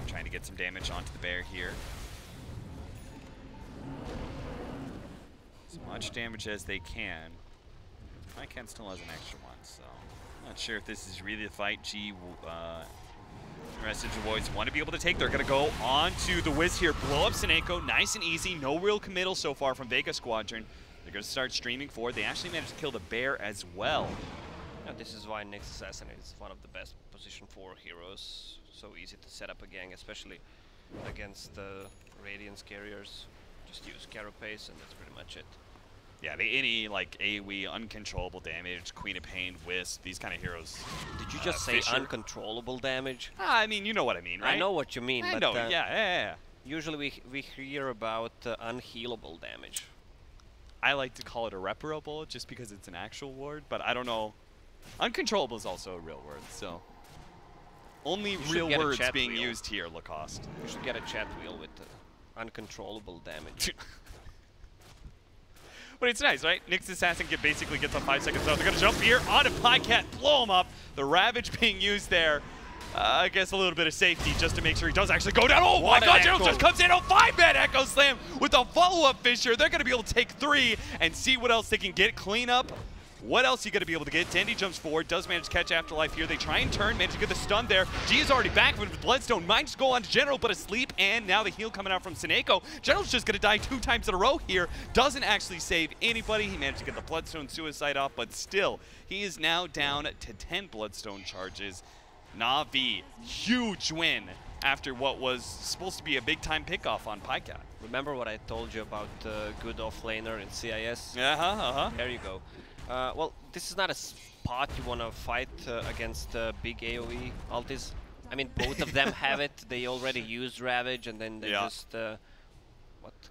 Speaker 1: Trying to get some damage onto the Bear here. As much damage as they can. Ken still has an extra one, so not sure if this is really the fight G the rest of the boys want to be able to take. They're going to go on to the Wiz here, blow up Seneko, nice and easy, no real committal so far from Vega Squadron. They're going to start streaming forward. They actually managed to kill the Bear as well.
Speaker 2: Yeah, this is why Nyx Assassin is one of the best position 4 heroes. So easy to set up a gang, especially against the Radiance carriers. Just use Carapace and that's pretty much it.
Speaker 1: Yeah, any like AoE, uncontrollable damage, Queen of Pain, Wisp, these kind of heroes.
Speaker 2: Did you just say uncontrollable damage?
Speaker 1: I mean, you know what I mean, right?
Speaker 2: I know what you mean,
Speaker 1: I
Speaker 2: but
Speaker 1: know, yeah.
Speaker 2: Usually we hear about unhealable damage.
Speaker 1: I like to call it irreparable just because it's an actual word, but I don't know. Uncontrollable is also a real word, so only real words being used here, Lacoste.
Speaker 2: We should get a chat wheel with uncontrollable damage.
Speaker 1: But it's nice, right? Nyx Assassin basically gets on 5 seconds out. They're going to jump here onto Podcat, blow him up. The Ravage being used there. I guess a little bit of safety just to make sure he does actually go down. Oh my God, General just comes in. Oh, 5-man Echo Slam with a follow-up Fissure. They're going to be able to take 3 and see what else they can get. Clean up. What else you going to be able to get? Dendy jumps forward, does manage to catch Afterlife here. They try and turn, manage to get the stun there. G is already back with Bloodstone. Might just go on to General, but asleep, and now the heal coming out from Seneko. General's just going to die 2 times in a row here. Doesn't actually save anybody. He managed to get the Bloodstone suicide off, but still, he is now down to 10 Bloodstone charges. NaVi, huge win after what was supposed to be a big-time pickoff on Pycat.
Speaker 2: Remember what I told you about good off-laner in CIS? There you go. Well, this is not a spot you want to fight against big AoE ultis. I mean, both of them have it. They already used Ravage, and then they just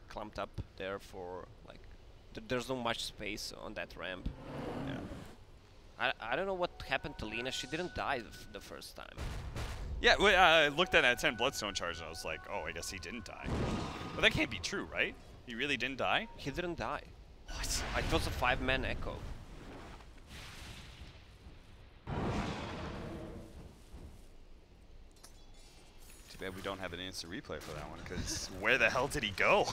Speaker 2: clumped up there for like. There's no much space on that ramp. Yeah. I don't know what happened to Lina. She didn't die the first time.
Speaker 1: Yeah, I looked at that 10 Bloodstone charge, and I was like, oh, I guess he didn't die. But that can't be true, right? He really didn't die?
Speaker 2: He didn't die.
Speaker 1: What?
Speaker 2: It was a 5-man Echo.
Speaker 1: Too bad we don't have an instant replay for that one, because where the hell did he go?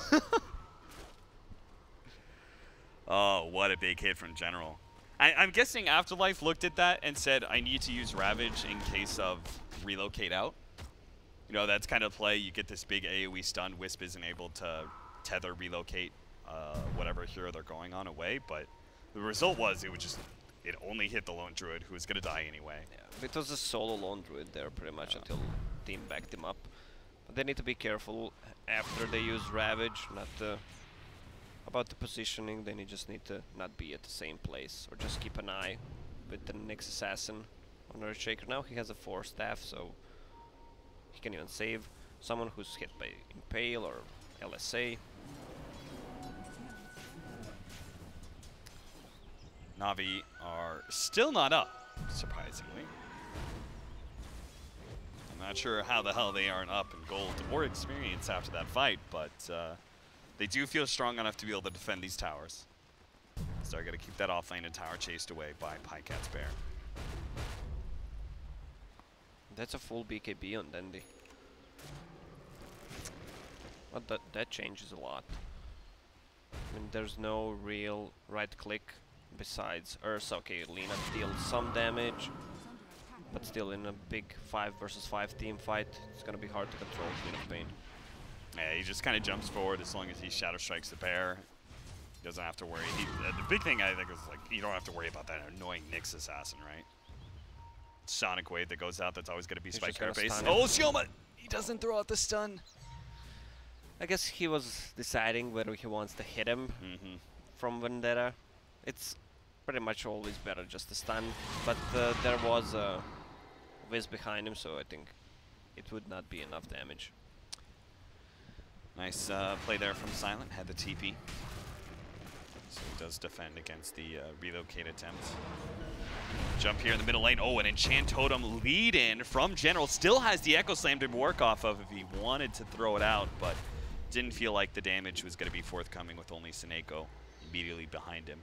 Speaker 1: Oh, what a big hit from General. I'm guessing Afterlife looked at that and said, I need to use Ravage in case of relocate out. You know, that's kind of play. You get this big AoE stun. Wisp isn't able to tether, relocate, whatever hero they're going on away. But the result was it only hit the lone druid, who was going to die anyway.
Speaker 2: Yeah, it was a solo lone druid there pretty much until team backed him up. But they need to be careful after they use Ravage, not about the positioning. They just need to not be at the same place, or just keep an eye with the Nyx Assassin on Earthshaker. Now he has a 4 staff, so he can even save someone who's hit by Impale or LSA.
Speaker 1: NaVi are still not up, surprisingly. I'm not sure how the hell they aren't up in gold or experience after that fight, but they do feel strong enough to be able to defend these towers. So they're going to keep that offlane and tower chased away by Pycat's Bear.
Speaker 2: That's a full BKB on Dandy. But that changes a lot. I mean, there's no real right click besides Ursa. Okay, Lina deals some damage, but still in a big 5 versus 5 team fight, it's gonna be hard to control Queen of Pain.
Speaker 1: Yeah, he just kind of jumps forward as long as he Shadow Strikes the Bear. He doesn't have to worry. The big thing I think is like you don't have to worry about that annoying Nyx Assassin, right? Sonic Wave that goes out, that's always going to be Spike Bear based. Oh, Sioma! He doesn't throw out the stun.
Speaker 2: I guess he was deciding whether he wants to hit him from Vendetta. It's pretty much always better just to stun, but there was a Wiz behind him, so I think it would not be enough damage.
Speaker 1: Nice play there from Silent, had the TP. So he does defend against the relocate attempt. Jump here in the middle lane. Oh, an Enchant Totem lead in from General. Still has the Echo Slam to work off of if he wanted to throw it out, but didn't feel like the damage was going to be forthcoming with only Seneko immediately behind him.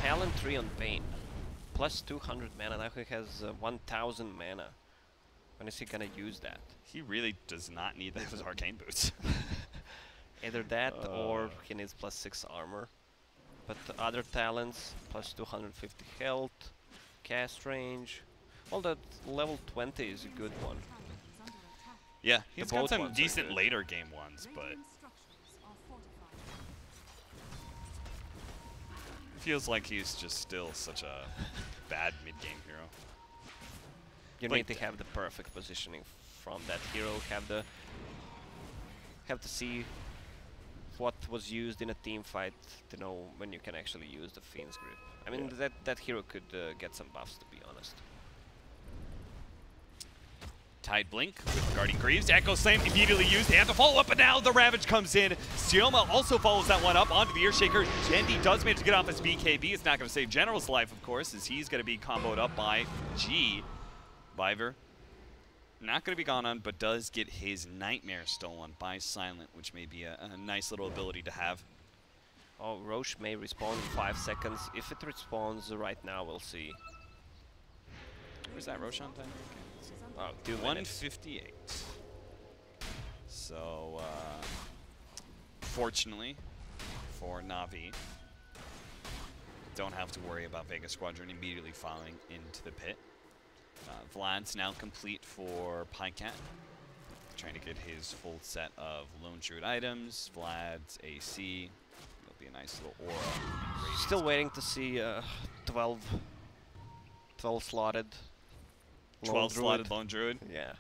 Speaker 2: Talent 3 on Pain. Plus 200 mana. Now he has 1000 mana. When is he gonna use that?
Speaker 1: He really does not need those Arcane Boots.
Speaker 2: Either that or he needs plus 6 armor. But the other talents, plus 250 health, cast range. Well, that level 20 is a good one.
Speaker 1: Yeah, he's got
Speaker 2: both
Speaker 1: some
Speaker 2: ones are
Speaker 1: decent
Speaker 2: good.
Speaker 1: later game ones, but feels like he's just still such a bad mid-game hero.
Speaker 2: You
Speaker 1: Like
Speaker 2: need to have the perfect positioning from that hero. Have to see what was used in a team fight to know when you can actually use the Fiend's Grip. I mean, that hero could get some buffs, to be honest.
Speaker 1: Tide Blink with Guardian Greaves. Echo Slam immediately used. They have to follow up, but now the Ravage comes in. Sioma also follows that one up onto the Earthshaker. Jendi does manage to get off his BKB. It's not going to save General's life, of course, as he's going to be comboed up by G. Viver. Not going to be gone on, but does get his Nightmare stolen by Silent, which may be a nice little ability to have.
Speaker 2: Oh, Roche may respawn in 5 seconds. If it respawns right now, we'll see.
Speaker 1: Where's that Roshan time?
Speaker 2: Oh, 2 minutes.
Speaker 1: 158. So, fortunately for NaVi, don't have to worry about Vega Squadron immediately falling into the pit. Vlad's now complete for Pycat. Trying to get his full set of Lone Druid items. Vlad's AC. It'll be a nice little aura.
Speaker 2: Still waiting to see 12 slotted.
Speaker 1: 12 slotted Lone Druid.
Speaker 2: Yeah.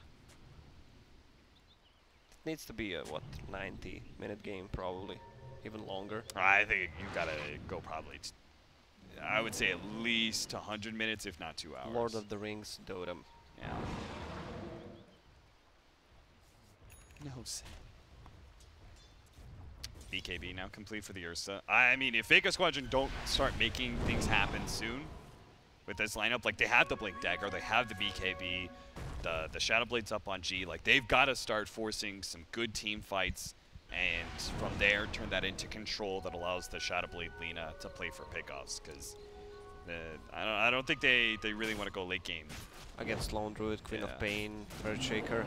Speaker 2: It needs to be a, what, 90-minute game, probably. Even longer.
Speaker 1: I think you gotta go probably, I would say at least 100 minutes, if not 2 hours.
Speaker 2: Lord of the Rings, Dotem.
Speaker 1: Yeah. No say. BKB now complete for the Ursa. I mean, if Vega Squadron don't start making things happen soon with this lineup, like they have the Blink Dagger, they have the BKB, the Shadow Blade's up on G, like they've got to start forcing some good team fights, and from there turn that into control that allows the Shadow Blade Lina to play for pickoffs, because I don't think they really want to go late game.
Speaker 2: Against Lone Druid, Queen of Pain, Earthshaker.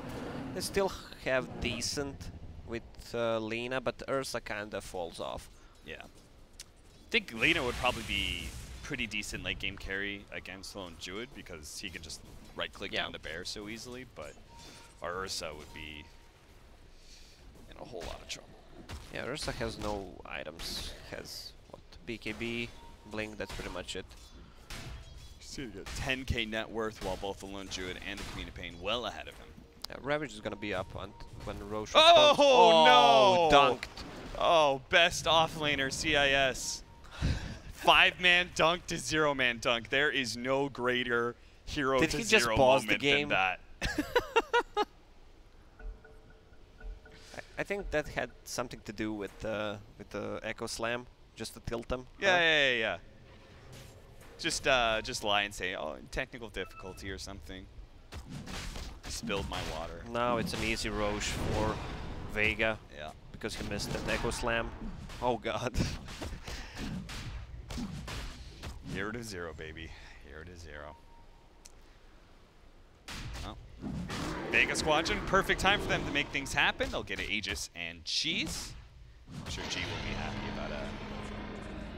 Speaker 2: They still have decent with Lina, but Ursa kinda falls off.
Speaker 1: Yeah. I think Lina would probably be pretty decent late game carry against Lone Druid because he can just right click down the bear so easily, but or Ursa would be in a whole lot of trouble.
Speaker 2: Yeah, Ursa has no items. Has what? BKB, Blink. That's pretty much it.
Speaker 1: So you got 10k net worth, while both the Lone Druid and the Queen of Pain well ahead of him.
Speaker 2: Ravage is gonna be up on when Roshan
Speaker 1: Oh,
Speaker 2: comes.
Speaker 1: no!
Speaker 2: Dunked.
Speaker 1: Oh, best offlaner CIS. 5-man dunk to 0-man dunk. There is no greater hero
Speaker 2: Did
Speaker 1: to
Speaker 2: he just
Speaker 1: zero
Speaker 2: pause the
Speaker 1: moment
Speaker 2: game?
Speaker 1: than that.
Speaker 2: I think that had something to do with the Echo Slam, just to tilt them.
Speaker 1: Yeah. Just lie and say, oh, technical difficulty or something. Spilled my water.
Speaker 2: Now it's an easy Roche for Vega.
Speaker 1: Yeah.
Speaker 2: Because he missed that Echo Slam. Oh god.
Speaker 1: 0 to 0, baby. 0 to 0. Well, Vega Squadron, perfect time for them to make things happen. They'll get an Aegis and cheese. I'm sure G will be happy about a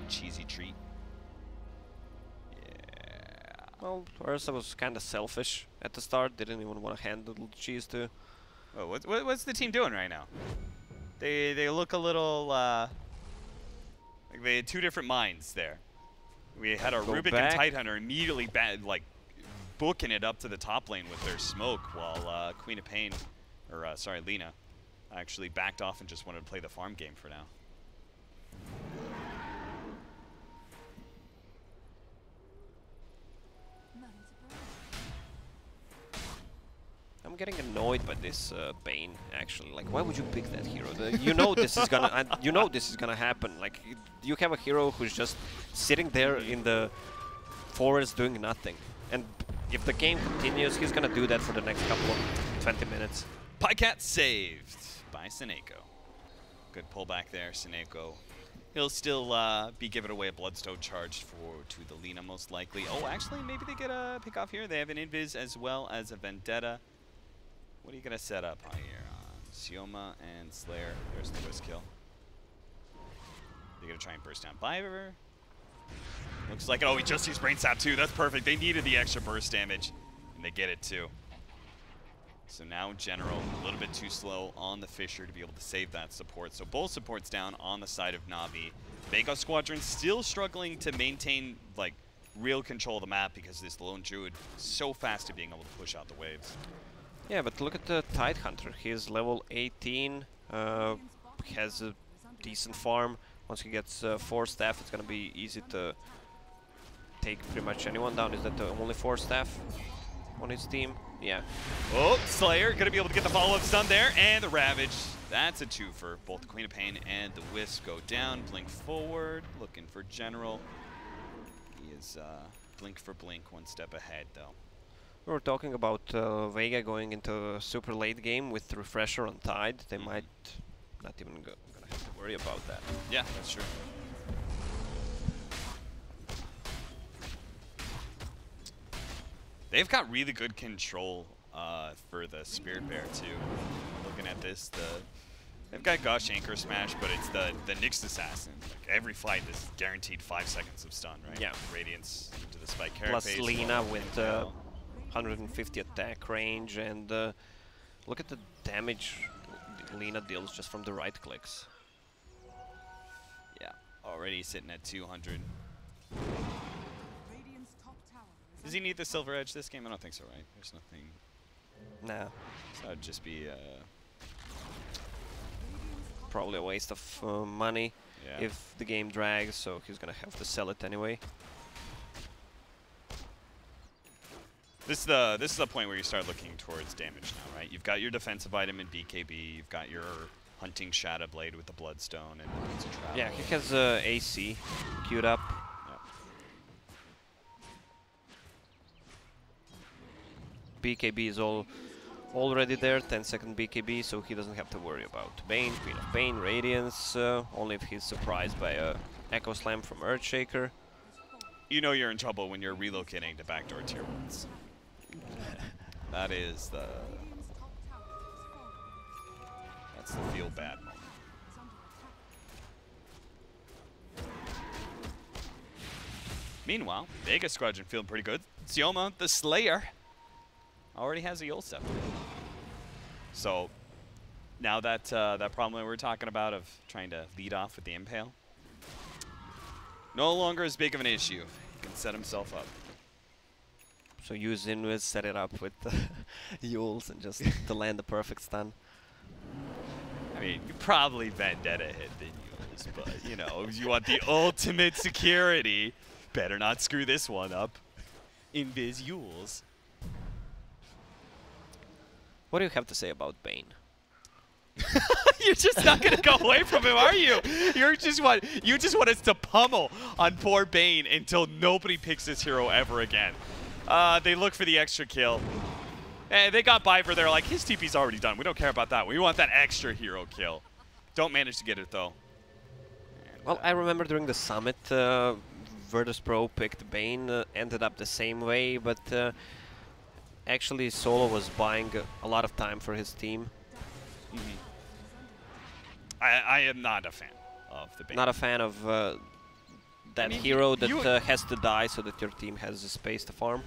Speaker 1: cheesy treat. Yeah.
Speaker 2: Well, Ursa was kind of selfish at the start. Didn't even want to hand the little cheese to.
Speaker 1: Oh, what's the team doing right now? They look a little like they had two different minds there. We had our Rubik and Tidehunter immediately like booking it up to the top lane with their smoke, while Queen of Pain, or sorry, Lina, actually backed off and just wanted to play the farm game for now.
Speaker 2: I'm getting annoyed by this Bane. Actually, like, why would you pick that hero? You know this is gonna. You know this is gonna happen. Like, you have a hero who's just sitting there in the forest doing nothing, and if the game continues, he's gonna do that for the next couple of 20 minutes.
Speaker 1: Pycat saved by Seneko. Good pullback there, Seneko. He'll still be giving away a Bloodstone charge to the Lina most likely. Oh, actually, maybe they get a pick off here. They have an Invis as well as a Vendetta. What are you gonna set up here? Sioma and Slayer. There's the whisk kill. They're gonna try and burst down Biver. Looks like, oh, he just used Brain Sap too. That's perfect. They needed the extra burst damage, and they get it too. So now General a little bit too slow on the Fissure to be able to save that support. So both supports down on the side of Navi. Vega Squadron still struggling to maintain like real control of the map because this Lone Druid is so fast at being able to push out the waves.
Speaker 2: Yeah, but look at the Tidehunter. He's level 18. Has a decent farm. Once he gets 4 staff, it's gonna be easy to take pretty much anyone down. Is that the only 4 staff on his team? Yeah.
Speaker 1: Oh, Slayer gonna be able to get the follow-up stun there, and the Ravage. That's a 2 for both the Queen of Pain and the Wisp go down. Blink forward, looking for General. He is blink for blink, 1 step ahead though.
Speaker 2: We were talking about Vega going into a super late game with Refresher on Tide. They might not even gonna have to worry about that.
Speaker 1: Yeah, that's true. They've got really good control for the Spirit Bear too. Looking at this, they've got Gosh Anchor Smash, but it's the Nyx Assassin. Like every fight is guaranteed 5 seconds of stun, right?
Speaker 2: Yeah.
Speaker 1: Radiance into the Spike Carapace.
Speaker 2: Plus Lina with 150 attack range, and look at the damage Lina deals just from the right clicks.
Speaker 1: Yeah, already sitting at 200.
Speaker 3: Radiant's top tower is
Speaker 1: Does he need the Silver Edge this game? I don't think so, right? There's nothing.
Speaker 2: Nah,
Speaker 1: So that would just be
Speaker 2: probably a waste of money
Speaker 1: yeah.
Speaker 2: if the game drags, so he's gonna have to sell it anyway.
Speaker 1: This is the point where you start looking towards damage now, right? You've got your defensive item in BKB, you've got your hunting Shadow Blade with the Bloodstone and the Boots of Travel.
Speaker 2: Yeah, he has AC queued up.
Speaker 1: Yep.
Speaker 2: BKB is already there, 10-second BKB, so he doesn't have to worry about Bane, Queen of Pain, Radiance, only if he's surprised by a Echo Slam from Earthshaker.
Speaker 1: You know you're in trouble when you're relocating to backdoor tier 1s. That is the... That's the feel bad moment. Meanwhile, Vega Squadron feeling pretty good. Sioma, the Slayer, already has a Yol Step. So now that that problem we were talking about of trying to lead off with the impale, no longer as big of an issue. He can set himself up.
Speaker 2: So use Invis, set it up with the Yules and just to land the perfect stun.
Speaker 1: I mean, you probably Vendetta hit the Yules, but you know, if you want the ultimate security, better not screw this one up. Invis Yules.
Speaker 2: What do you have to say about Bane?
Speaker 1: You're just not gonna go away from him, are you? You just want us to pummel on poor Bane until nobody picks this hero ever again. They look for the extra kill. And they got by for there, like, his TP's already done. We don't care about that. We want that extra hero kill. Don't manage to get it, though. And,
Speaker 2: Well, I remember during the summit, Virtus Pro picked Bane, ended up the same way, but actually Solo was buying a lot of time for his team.
Speaker 1: I am not a fan of the Bane.
Speaker 2: Not a fan of that hero that has to die so that your team has the space to farm.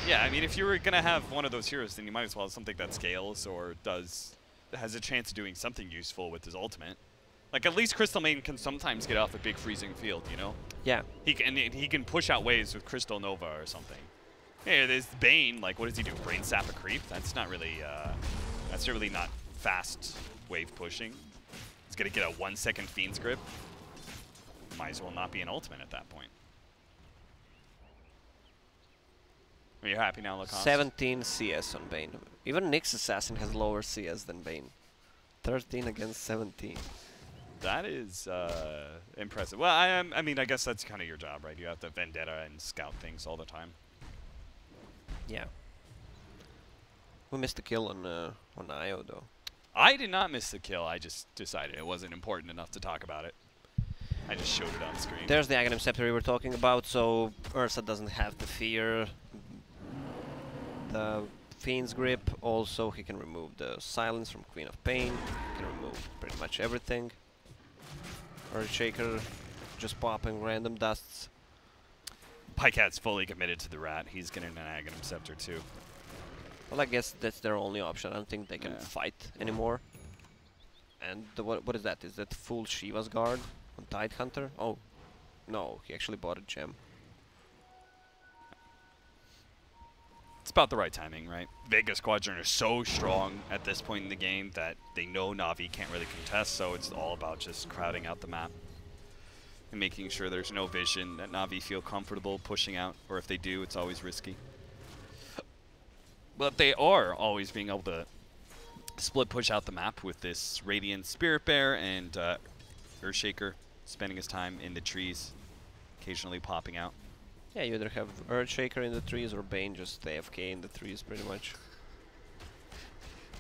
Speaker 1: Yeah, I mean, if you were going to have one of those heroes, then you might as well have something that scales or has a chance of doing something useful with his ultimate. Like, at least Crystal Main can sometimes get off a big freezing field, you know?
Speaker 2: Yeah.
Speaker 1: He can push out waves with Crystal Nova or something. Hey, there's Bane. Like, what does he do? Brain sap a creep? That's not really not fast wave pushing. He's going to get a 1 second Fiend's Grip. Might as well not be an ultimate at that point. Are you happy now, Lacoste?
Speaker 2: 17 CS on Bane. Even Nyx Assassin has lower CS than Bane. 13 against 17.
Speaker 1: That is impressive. Well, I mean, I guess that's kind of your job, right? You have to Vendetta and scout things all the time.
Speaker 2: Yeah. We missed a kill on IO though.
Speaker 1: I did not miss the kill. I just decided it wasn't important enough to talk about it. I just showed it on screen.
Speaker 2: There's the Aghanim Scepter we were talking about, so Ursa doesn't have to fear the Fiend's Grip. Also, he can remove the Silence from Queen of Pain. He can remove pretty much everything. Earthshaker just popping random dusts.
Speaker 1: Pykat's fully committed to the rat. He's getting an Aghanim Scepter too.
Speaker 2: Well, I guess that's their only option. I don't think they can fight anymore. And what is that? Is that full Shiva's Guard on Tidehunter? Oh, no, he actually bought a gem.
Speaker 1: It's about the right timing, right? Vega Squadron are so strong at this point in the game that they know NaVi can't really contest, so it's all about just crowding out the map and making sure there's no vision, that NaVi feel comfortable pushing out, or if they do, it's always risky. But they are always being able to split push out the map with this Radiant Spirit Bear and Earthshaker spending his time in the trees, occasionally popping out.
Speaker 2: Yeah, you either have Earthshaker in the trees or Bane just AFK in the trees pretty much.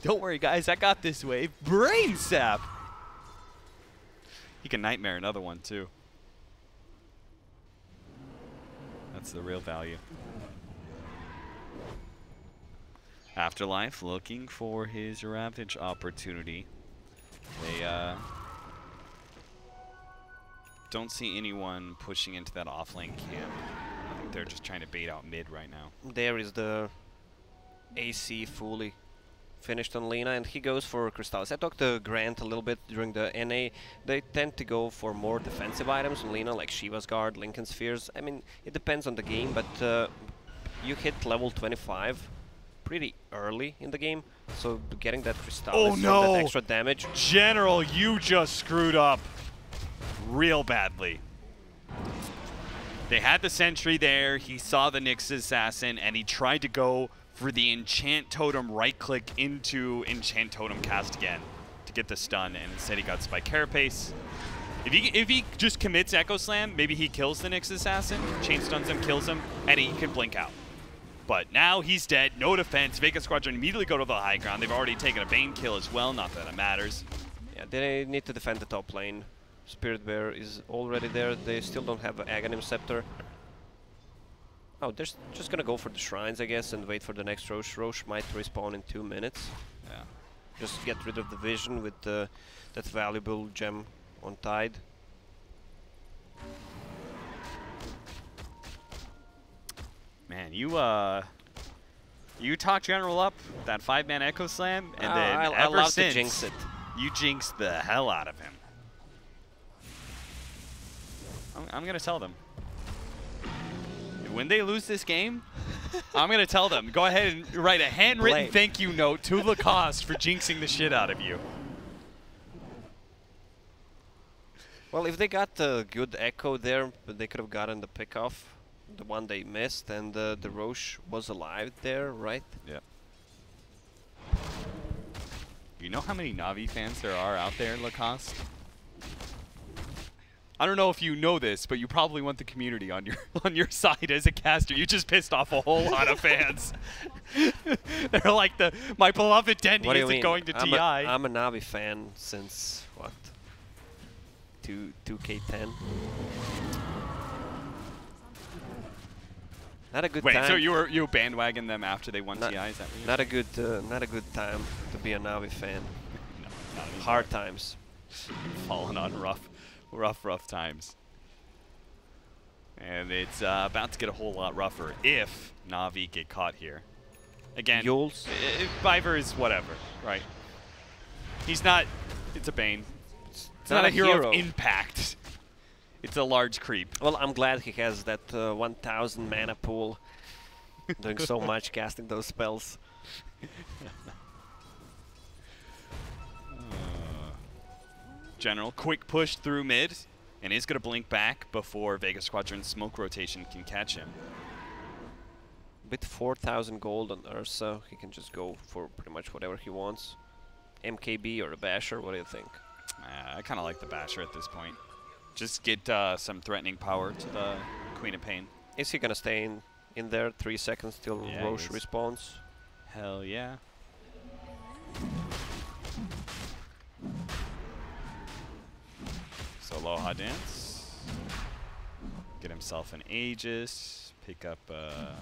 Speaker 1: Don't worry guys, I got this wave. Brain Sap! He can Nightmare another one too. That's the real value. Afterlife looking for his Ravage opportunity. They don't see anyone pushing into that offlane camp. I think they're just trying to bait out mid right now.
Speaker 2: There is the AC fully finished on Lina, and he goes for Crystallis. I talked to Grant a little bit during the NA. They tend to go for more defensive items on Lina, like Shiva's Guard, Lincoln Spheres. I mean, it depends on the game, but you hit level 25 pretty early in the game, so getting that Crystallis for that extra damage.
Speaker 1: General, you just screwed up real badly. They had the sentry there, he saw the Nyx Assassin, and he tried to go for the Enchant Totem right-click into Enchant Totem cast again to get the stun, and instead he got Spike Carapace. If he just commits Echo Slam, maybe he kills the Nyx Assassin, chain stuns him, kills him, and he can blink out. But now he's dead, no defense. Vega Squadron immediately go to the high ground. They've already taken a Bane kill as well, not that it matters.
Speaker 2: Yeah, they need to defend the top lane. Spirit Bear is already there. They still don't have an Aghanim Scepter. Oh, they're just gonna go for the shrines, I guess, and wait for the next Rosh. Rosh might respawn in 2 minutes.
Speaker 1: Yeah.
Speaker 2: Just get rid of the vision with that valuable gem on Tide.
Speaker 1: Man, you
Speaker 4: You talk General up, that 5-man Echo Slam, and then
Speaker 2: I
Speaker 4: ever
Speaker 2: love
Speaker 4: since,
Speaker 2: to jinx it.
Speaker 4: you jinxed the hell out of him. I'm going to tell them. When they lose this game, I'm going to tell them, go ahead and write a handwritten
Speaker 2: Blame.
Speaker 4: thank you note to Lacoste for jinxing the shit out of you.
Speaker 2: Well, if they got a good Echo there, they could have gotten the pickoff, the one they missed, and the Roche was alive there, right?
Speaker 4: Yeah. You know how many Navi fans there are out there, Lacoste? I don't know if you know this, but you probably want the community on your side as a caster. You just pissed off a whole lot of fans. They're like my beloved Dendy
Speaker 2: What do you
Speaker 4: isn't
Speaker 2: mean?
Speaker 4: going to TI.
Speaker 2: I'm a Navi fan since what? 2K10. Not a good
Speaker 4: Wait,
Speaker 2: time.
Speaker 4: so you bandwagon them after they won TI? Is that what
Speaker 2: not a good time to be a Navi fan.
Speaker 4: No, not anymore.
Speaker 2: Hard times.
Speaker 4: Falling on rough times. And it's about to get a whole lot rougher if Navi get caught here. Again,
Speaker 2: Yules.
Speaker 4: Biver is whatever, right? He's not. It's a Bane. It's not a hero of impact. It's a large creep.
Speaker 2: Well, I'm glad he has that 1,000 mana pool, doing so much casting those spells.
Speaker 4: General, quick push through mid, and is going to blink back before Vega Squadron's smoke rotation can catch him.
Speaker 2: With 4,000 gold on Ursa, he can just go for pretty much whatever he wants. MKB or a Basher, what do you think?
Speaker 4: I kind of like the Basher at this point. Just get some threatening power to the Queen of Pain.
Speaker 2: Is he gonna stay in there 3 seconds till
Speaker 4: Yeah,
Speaker 2: Roche
Speaker 4: he is.
Speaker 2: respawns?
Speaker 4: Hell yeah. So Aloha Dance. Get himself an Aegis. Pick up an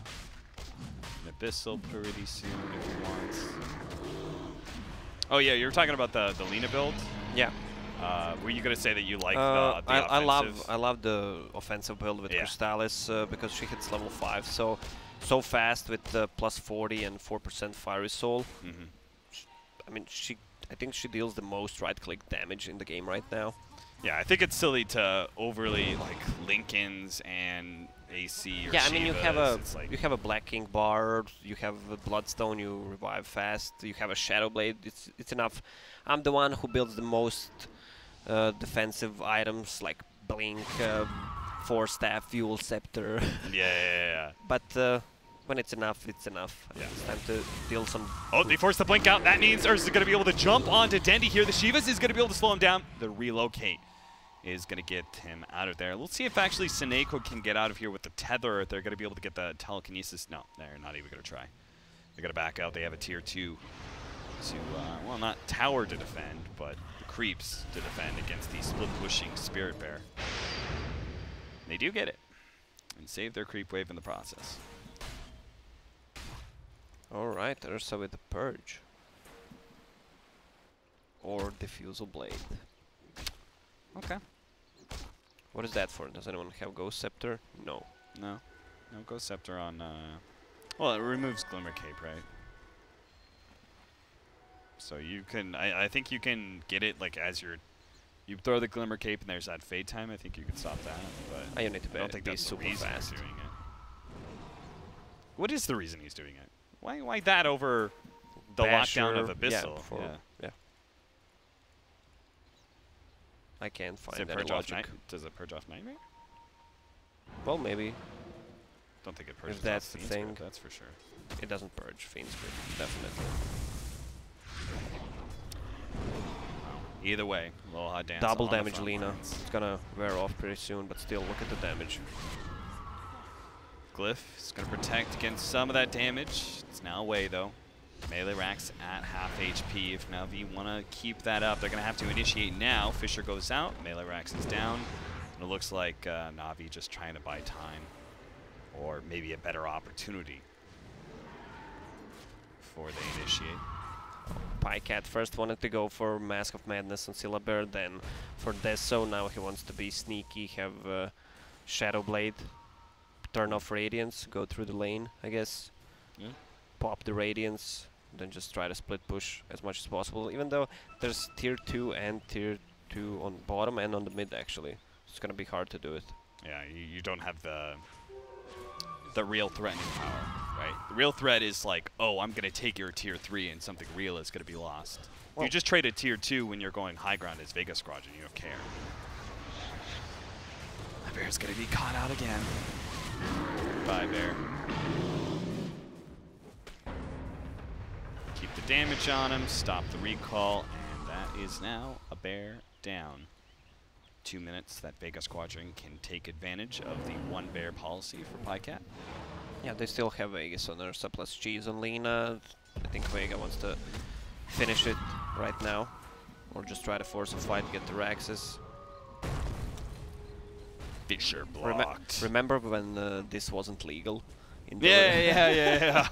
Speaker 4: Abyssal pretty soon if he wants. Oh yeah, you were talking about the Lina build?
Speaker 2: Yeah.
Speaker 4: Were you gonna say that you like the
Speaker 2: I
Speaker 4: offensive?
Speaker 2: love the offensive build with
Speaker 4: Yeah.
Speaker 2: Crystallis because she hits level 5 so fast with plus 40 and 4% Fiery Soul.
Speaker 4: Mhm.
Speaker 2: I mean, I think she deals the most right-click damage in the game right now.
Speaker 4: Yeah, I think it's silly to overly like Lincolns and AC or
Speaker 2: Yeah, I mean
Speaker 4: Shivas.
Speaker 2: you have a Black King Bard, you have a Bloodstone, you revive fast, you have a Shadow Blade. It's enough. I'm the one who builds the most defensive items like Blink, Force Staff, Fuel Scepter.
Speaker 4: Yeah.
Speaker 2: But when it's enough, it's enough.
Speaker 4: Yeah.
Speaker 2: It's time to deal some.
Speaker 4: Oh, they force the blink out. That means Ursa is going to be able to jump onto Dendy here. The Shivas is going to be able to slow him down. The relocate is going to get him out of there. Let's see if actually Seneko can get out of here with the tether. If they're going to be able to get the telekinesis. No, they're not even going to try. They're going to back out. They have a tier 2 to, well, not tower to defend, but the creeps to defend against the split-pushing Spirit Bear. They do get it and save their creep wave in the process.
Speaker 2: Alright, Ursa with the Purge. Or Diffusal Blade.
Speaker 4: Okay.
Speaker 2: What is that for? Does anyone have Ghost Scepter? No.
Speaker 4: No. No Ghost Scepter on, well, it removes Glimmer Cape, right? So you can, I think you can get it, like, as you throw the Glimmer Cape and there's that fade time, I think you can stop that, but
Speaker 2: You need to
Speaker 4: I don't think
Speaker 2: be
Speaker 4: that's the
Speaker 2: super
Speaker 4: reason
Speaker 2: fast.
Speaker 4: he's doing it. What is the reason he's doing it? Why that over the lockdown of Abyssal?
Speaker 2: Yeah. I can't
Speaker 4: Does it
Speaker 2: find any
Speaker 4: purge off
Speaker 2: logic.
Speaker 4: Does it purge off Nightmare?
Speaker 2: Well, maybe.
Speaker 4: Don't think it purges
Speaker 2: that's
Speaker 4: off
Speaker 2: the
Speaker 4: Fiend's
Speaker 2: thing.
Speaker 4: Grip, that's for sure.
Speaker 2: It doesn't purge Fiend's Grip, definitely.
Speaker 4: Either way, Aloha Dance
Speaker 2: Double
Speaker 4: on the
Speaker 2: damage
Speaker 4: front
Speaker 2: Lina.
Speaker 4: lines.
Speaker 2: It's gonna wear off pretty soon, but still, look at the damage.
Speaker 4: Glyph is going to protect against some of that damage. It's now away, though. Melee racks at half HP. If NaVi want to keep that up, they're going to have to initiate now. Fisher goes out. Melee racks is down. And it looks like NaVi just trying to buy time. Or maybe a better opportunity before they initiate.
Speaker 2: Pycat first wanted to go for Mask of Madness on Syllaber, then for Deso. Now he wants to be sneaky, have Shadow Blade, turn off Radiance, go through the lane, I guess.
Speaker 4: Yeah.
Speaker 2: pop the Radiance, then just try to split push as much as possible, even though there's tier 2 and tier 2 on bottom and on the mid actually. It's gonna be hard to do it.
Speaker 4: Yeah, you don't have the real threatening power, right? The real threat is like, oh, I'm gonna take your tier 3 and something real is gonna be lost. If you just trade a tier 2 when you're going high ground as Vega Squadron, you don't care. That Bear's gonna be caught out again. Bye, Bear. Keep the damage on him, stop the recall, and that is now a Bear down. 2 minutes that Vega Squadron can take advantage of the one Bear policy for PyCat.
Speaker 2: Yeah, they still have Vegas on Ursa plus cheese on Lena. I think Vega wants to finish it right now, or just try to force a fight, get the Raxes.
Speaker 4: Fisher blocked.
Speaker 2: Remember when this wasn't legal? In
Speaker 4: Yeah.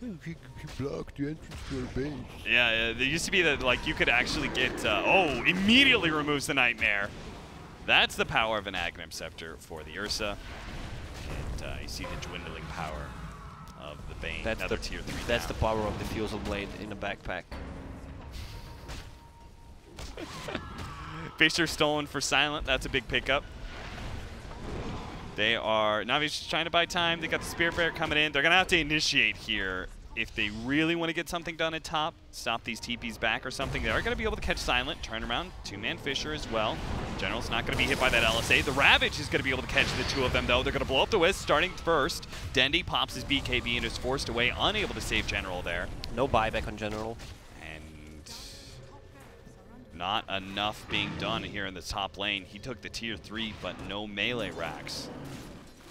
Speaker 5: He blocked the entrance to our base.
Speaker 4: Yeah, there used to be that, like, you could actually get, oh, immediately removes the Nightmare. That's the power of an Aghanim Scepter for the Ursa. And you see the dwindling power of the Bane.
Speaker 2: That's
Speaker 4: another
Speaker 2: the
Speaker 4: tier 3
Speaker 2: That's
Speaker 4: down.
Speaker 2: the power of the Fusel Blade in a backpack.
Speaker 4: Fisher stolen for Silent. That's a big pickup. They are, NaVi's just trying to buy time. They got the Spirit Bear coming in. They're going to have to initiate here if they really want to get something done at top, stop these TPs back or something. They are going to be able to catch Silent, turn around, two-man Fisher as well. General's not going to be hit by that LSA. The Ravage is going to be able to catch the two of them, though. They're going to blow up the Wisp, starting first. Dendy pops his BKB and is forced away, unable to save General there.
Speaker 2: No buyback on General.
Speaker 4: And not enough being done here in the top lane. He took the tier 3, but no melee racks.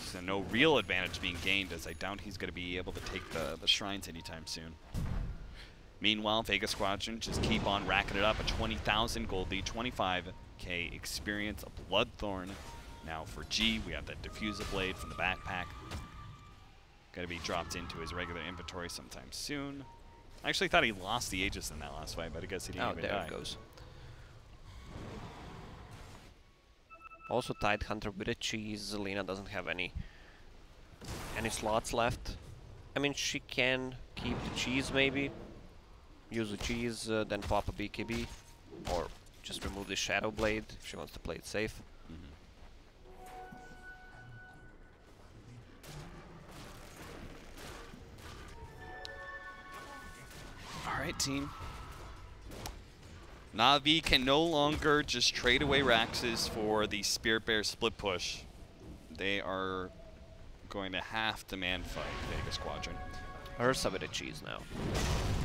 Speaker 4: So no real advantage being gained, as I doubt he's going to be able to take the shrines anytime soon. Meanwhile, Vega Squadron just keep on racking it up. A 20,000 gold lead, 25k experience, a Bloodthorn. Now for G, we have that Diffuser Blade from the backpack. Going to be dropped into his regular inventory sometime soon. I actually thought he lost the Aegis in that last fight, but I guess he didn't even die.
Speaker 2: There it goes. Also Tidehunter with a cheese. Lena doesn't have any slots left. I mean, she can keep the cheese maybe. Use the cheese, then pop a BKB. Or just remove the Shadow Blade if she wants to play it safe.
Speaker 1: Alright, team. NaVi can no longer just trade away Raxes for the Spirit Bear split push. They are going to have to man fight Vega Squadron.
Speaker 2: Ursa with a cheese now.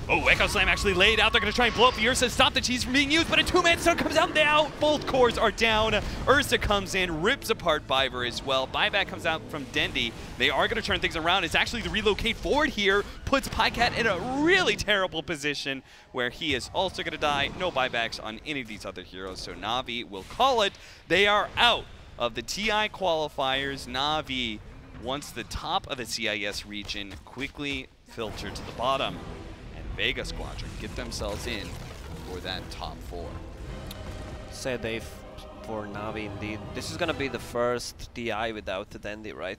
Speaker 4: Oh, Echo Slam actually laid out. They're going to try and blow up the Ursa, stop the cheese from being used, but a two-man stun comes out now. Both cores are down. Ursa comes in, rips apart Biver as well. Buyback comes out from Dendy. They are going to turn things around. It's actually the relocate forward here. Puts PyCat in a really terrible position where he is also going to die. No buybacks on any of these other heroes, so NaVi will call it. They are out of the TI qualifiers. NaVi, once the top of the CIS region, quickly filter to the bottom. Vega Squadron get themselves in for that top 4.
Speaker 2: Sad day for NaVi indeed. This is gonna be the first TI without the Dendy, right?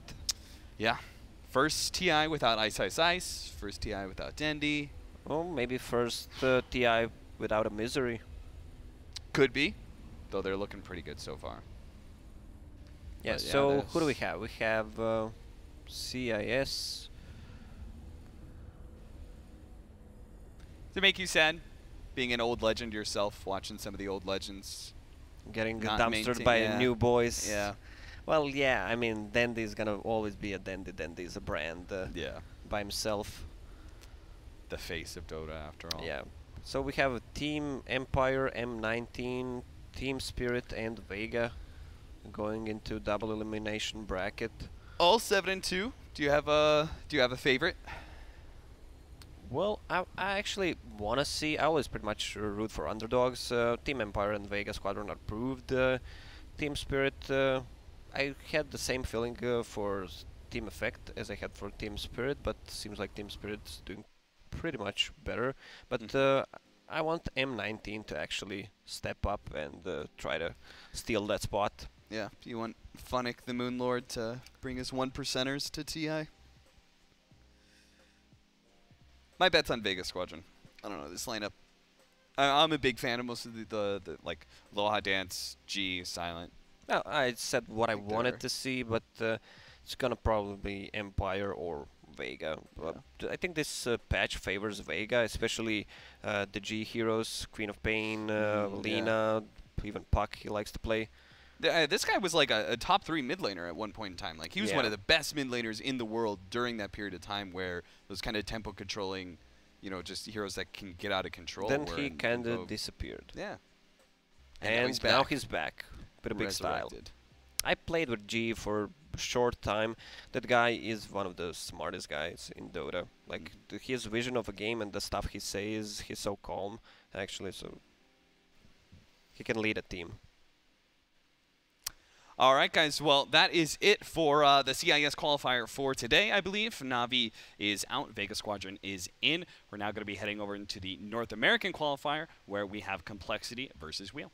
Speaker 1: Yeah. First TI without Ice Ice Ice. First TI without Dendy.
Speaker 2: Well, maybe first TI without a Misery.
Speaker 1: Could be, though they're looking pretty good so far.
Speaker 2: Yeah,
Speaker 1: But yeah,
Speaker 2: so who do we have? We have CIS.
Speaker 1: Does it make you sad, being an old legend yourself, watching some of the old legends?
Speaker 2: Getting
Speaker 1: Not
Speaker 2: dumpstered by
Speaker 1: yeah.
Speaker 2: new boys.
Speaker 1: Yeah.
Speaker 2: Well, yeah, I mean, Dendy is gonna always be a Dendy. Dendy is a brand
Speaker 1: Yeah.
Speaker 2: by himself.
Speaker 1: The face of Dota, after all.
Speaker 2: Yeah. So we have a Team Empire, M19, Team Spirit, and Vega going into double elimination bracket.
Speaker 1: All 7-2. Do you have a favorite?
Speaker 2: Well, I actually want to see. I always pretty much root for underdogs. Team Empire and Vega Squadron are proved. Team Spirit, I had the same feeling for Team Effect as I had for Team Spirit, but seems like Team Spirit's doing pretty much better. But I want M19 to actually step up and try to steal that spot.
Speaker 1: Yeah. You want Funnick the Moon Lord to bring his 1%ers to TI? My bet's on Vega Squadron. I don't know this lineup. I'm a big fan of most of the like Loha Dance, G, Silent.
Speaker 2: Well, I said what I
Speaker 1: think
Speaker 2: wanted
Speaker 1: they're-
Speaker 2: to see, but it's gonna probably be Empire or Vega. But I think this patch favors Vega, especially the G heroes, Queen of Pain, Lina, even Puck he likes to play.
Speaker 1: This guy was like a top 3 mid laner at one point in time. Like he was one
Speaker 2: Yeah.
Speaker 1: of the best mid laners in the world during that period of time where those kind of tempo controlling, you know, just heroes that can get out of control.
Speaker 2: Then
Speaker 1: were
Speaker 2: he
Speaker 1: in
Speaker 2: kind of
Speaker 1: vogue.
Speaker 2: disappeared.
Speaker 1: Yeah.
Speaker 2: And now he's back with a big style.
Speaker 1: Resurrected.
Speaker 2: I played with G for a short time. That guy is one of the smartest guys in Dota. Like his vision of a game and the stuff he says, he's so calm actually, so he can lead a team.
Speaker 1: All right, guys. Well, that is it for the CIS qualifier for today, I believe. NaVi is out. Vega Squadron is in. We're now going to be heading over into the North American qualifier where we have Complexity versus Wheel.